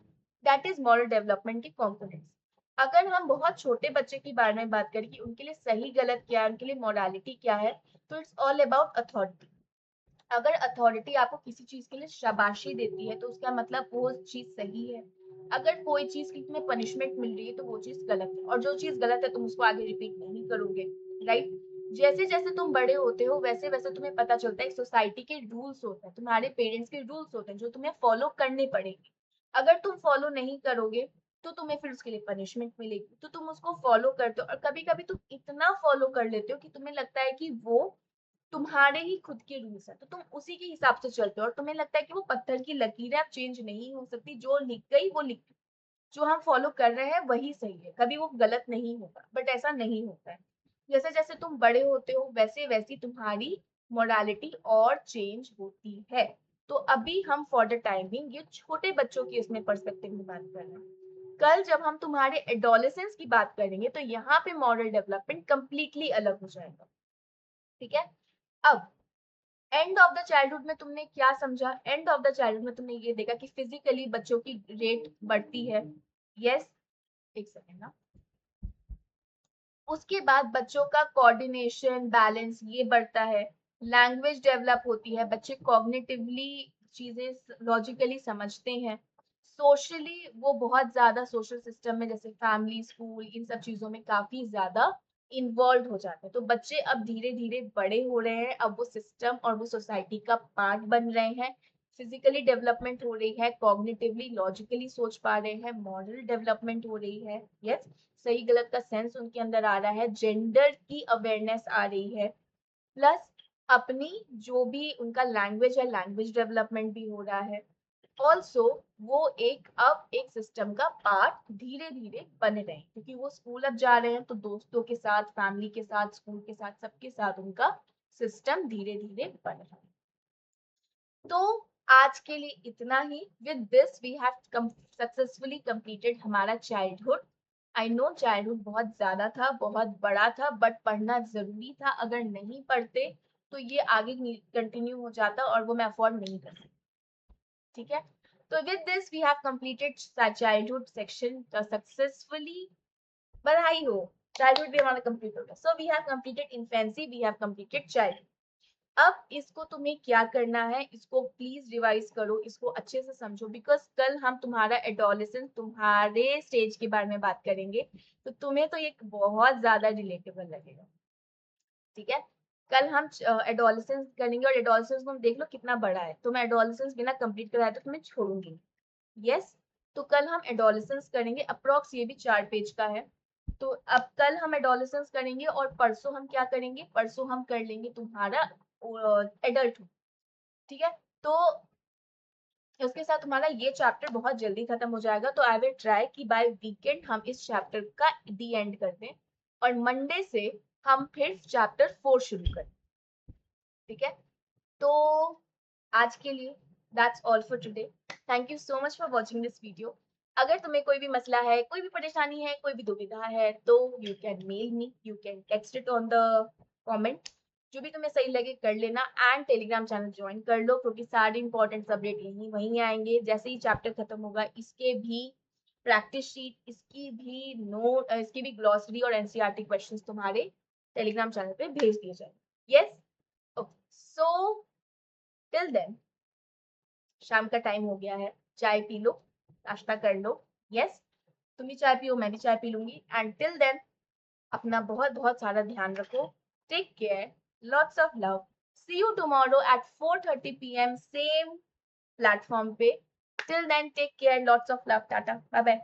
दैट इज मॉरल डेवलपमेंट के कॉम्पोनेंट्स। अगर हम बहुत छोटे बच्चे के बारे में बात करें कि उनके लिए सही गलत क्या है, उनके लिए मोरालिटी क्या है, तो इट्स ऑल अबाउट अथॉरिटी। अगर अथॉरिटी आपको किसी चीज के लिए शाबाशी देती है, तो उसका मतलब वो चीज सही है। अगर कोई चीज की तुम्हें पनिशमेंट मिल रही है, तो वो चीज गलत है, और जो चीज गलत है तुम उसको आगे रिपीट नहीं करोगे, राइट। जैसे जैसे तुम बड़े होते हो, वैसे वैसे तुम्हें पता चलता है सोसाइटी के रूल्स होते हैं, तुम्हारे पेरेंट्स के रूल्स होते हैं, जो तुम्हें फॉलो करने पड़ेंगे। अगर तुम फॉलो नहीं करोगे, तो तुम्हें फिर उसके लिए पनिशमेंट मिलेगी, तो तुम उसको फॉलो करते हो, और कभी कभी तुम इतना फॉलो कर लेते हो कि तुम्हें लगता है कि वो तुम्हारे ही खुद के रूल्स है, तो तुम उसी के हिसाब से चलते हो, और तुम्हें लगता है कि वो पत्थर की लकीर है, अब चेंज नहीं हो सकती, जो लिख गई वो लिख गई। जो हम फॉलो कर रहे हैं वही सही है, कभी वो गलत नहीं होगा, बट ऐसा नहीं होता है। जैसे जैसे तुम बड़े होते हो वैसे वैसी तुम्हारी मोरालिटी और चेंज होती है। तो अभी हम फॉर द टाइमिंग ये छोटे बच्चों की इसमें पर्सपेक्टिव में बात कर रहे हैं। कल जब हम तुम्हारे एडोलेसेंस की बात करेंगे तो यहाँ पे मॉरल डेवलपमेंट कंप्लीटली अलग हो जाएगा। ठीक है। अब एंड ऑफ द चाइल्डहुड में तुमने क्या समझा? एंड ऑफ द चाइल्डहुड में तुमने ये देखा कि फिजिकली बच्चों की रेट बढ़ती है। यस, एक सेकेंड ना। उसके बाद बच्चों का कोऑर्डिनेशन बैलेंस ये बढ़ता है, लैंग्वेज डेवलप होती है, बच्चे कॉग्निटिवली चीजें लॉजिकली समझते हैं, सोशली वो बहुत ज्यादा सोशल सिस्टम में जैसे फैमिली स्कूल इन सब चीजों में काफी ज्यादा इन्वॉल्व हो जाते हैं। तो बच्चे अब धीरे धीरे बड़े हो रहे हैं, अब वो सिस्टम और वो सोसाइटी का पार्ट बन रहे हैं। फिजिकली डेवलपमेंट हो रही है, कॉग्निटिवली लॉजिकली सोच पा रहे हैं, मॉरल डेवलपमेंट हो रही है। यस, सही गलत का सेंस उनके अंदर आ रहा है, जेंडर की अवेयरनेस आ रही है, प्लस अपनी जो भी उनका लैंग्वेज है लैंग्वेज डेवलपमेंट भी हो रहा है। ऑल्सो वो अब एक सिस्टम का पार्ट धीरे धीरे बन रहे हैं, क्योंकि वो स्कूल अब जा रहे हैं तो दोस्तों के साथ, फैमिली के साथ, स्कूल के साथ, सबके साथ उनका सिस्टम धीरे धीरे बन रहा है। तो आज के लिए इतना ही। With this we have successfully completed हमारा चाइल्डहुड। आई नो चाइल्डहुड बहुत ज्यादा था, बहुत बड़ा था, बट पढ़ना जरूरी था। अगर नहीं पढ़ते तो ये आगे कंटिन्यू हो जाता और वो मैं अफोर्ड नहीं कर सकती। ठीक है। तो with this we have completed childhood section successfully. बधाई हो, चाइल्डहुड भी हमारा कंप्लीट हो गया। So we have completed infancy, we have completed childhood. अब इसको तुम्हें क्या करना है, इसको प्लीज रिवाइज करो, इसको अच्छे से समझो, बिकॉज कल हम तुम्हारा एडोलेसेंस, तुम्हारे स्टेज के बारे में बात करेंगे, तो तुम्हें तो ये बहुत ज्यादा रिलेटेबल लगेगा। ठीक है। कल हम एडोलेसेंस करेंगे और एडोलेसेंस को हम देख लो कितना बड़ा है, तो मैं एडोलेसेंस बिना कंप्लीट कराया तो तुम्हें छोड़ूंगी। यस। तो कल हम एडोलेसेंस करेंगे, अप्रोक्स ये भी 4 पेज का है। तो अब कल हम एडोलेसेंस करेंगे और परसों हम क्या करेंगे, परसों हम कर लेंगे तुम्हारा एडल्टहुड। ठीक है। तो उसके साथ तुम्हारा ये चैप्टर बहुत जल्दी खत्म हो जाएगा, तो आई विल ट्राई कि बाय वीकेंड हम इस चैप्टर का दी एंड कर दें और मंडे से हम फिर चैप्टर 4 शुरू करें। ठीक है। तो आज के लिए that's all for today. Thank you so much for watching this video. अगर तुम्हें कोई भी मसला है, कोई भी परेशानी है, कोई भी दुविधा है, तो you can mail me, you can text it on the comment, जो भी तुम्हें सही लगे कर लेना। एंड टेलीग्राम चैनल ज्वाइन कर लो, क्योंकि सारे इंपॉर्टेंट अपडेट यहीं वहीं आएंगे। जैसे ही चैप्टर खत्म होगा इसके भी प्रैक्टिस शीट, इसकी भी नोट, इसकी भी ग्लॉसरी और एनसीईआरटी क्वेश्चंस तुम्हारे टेलीग्राम चैनल पे भेज दिए जाएंगे। Yes. Okay, so till then, शाम का टाइम हो गया है, चाय पी लो, नाश्ता कर लो। यस, तुम भी चाय पियो, मैं भी चाय पी लूंगी। एंड टिल देन अपना बहुत बहुत सारा ध्यान रखो। Take care, lots of love. See you tomorrow at 4:30 PM same platform पे। Till then take care, lots of love, tata, bye bye.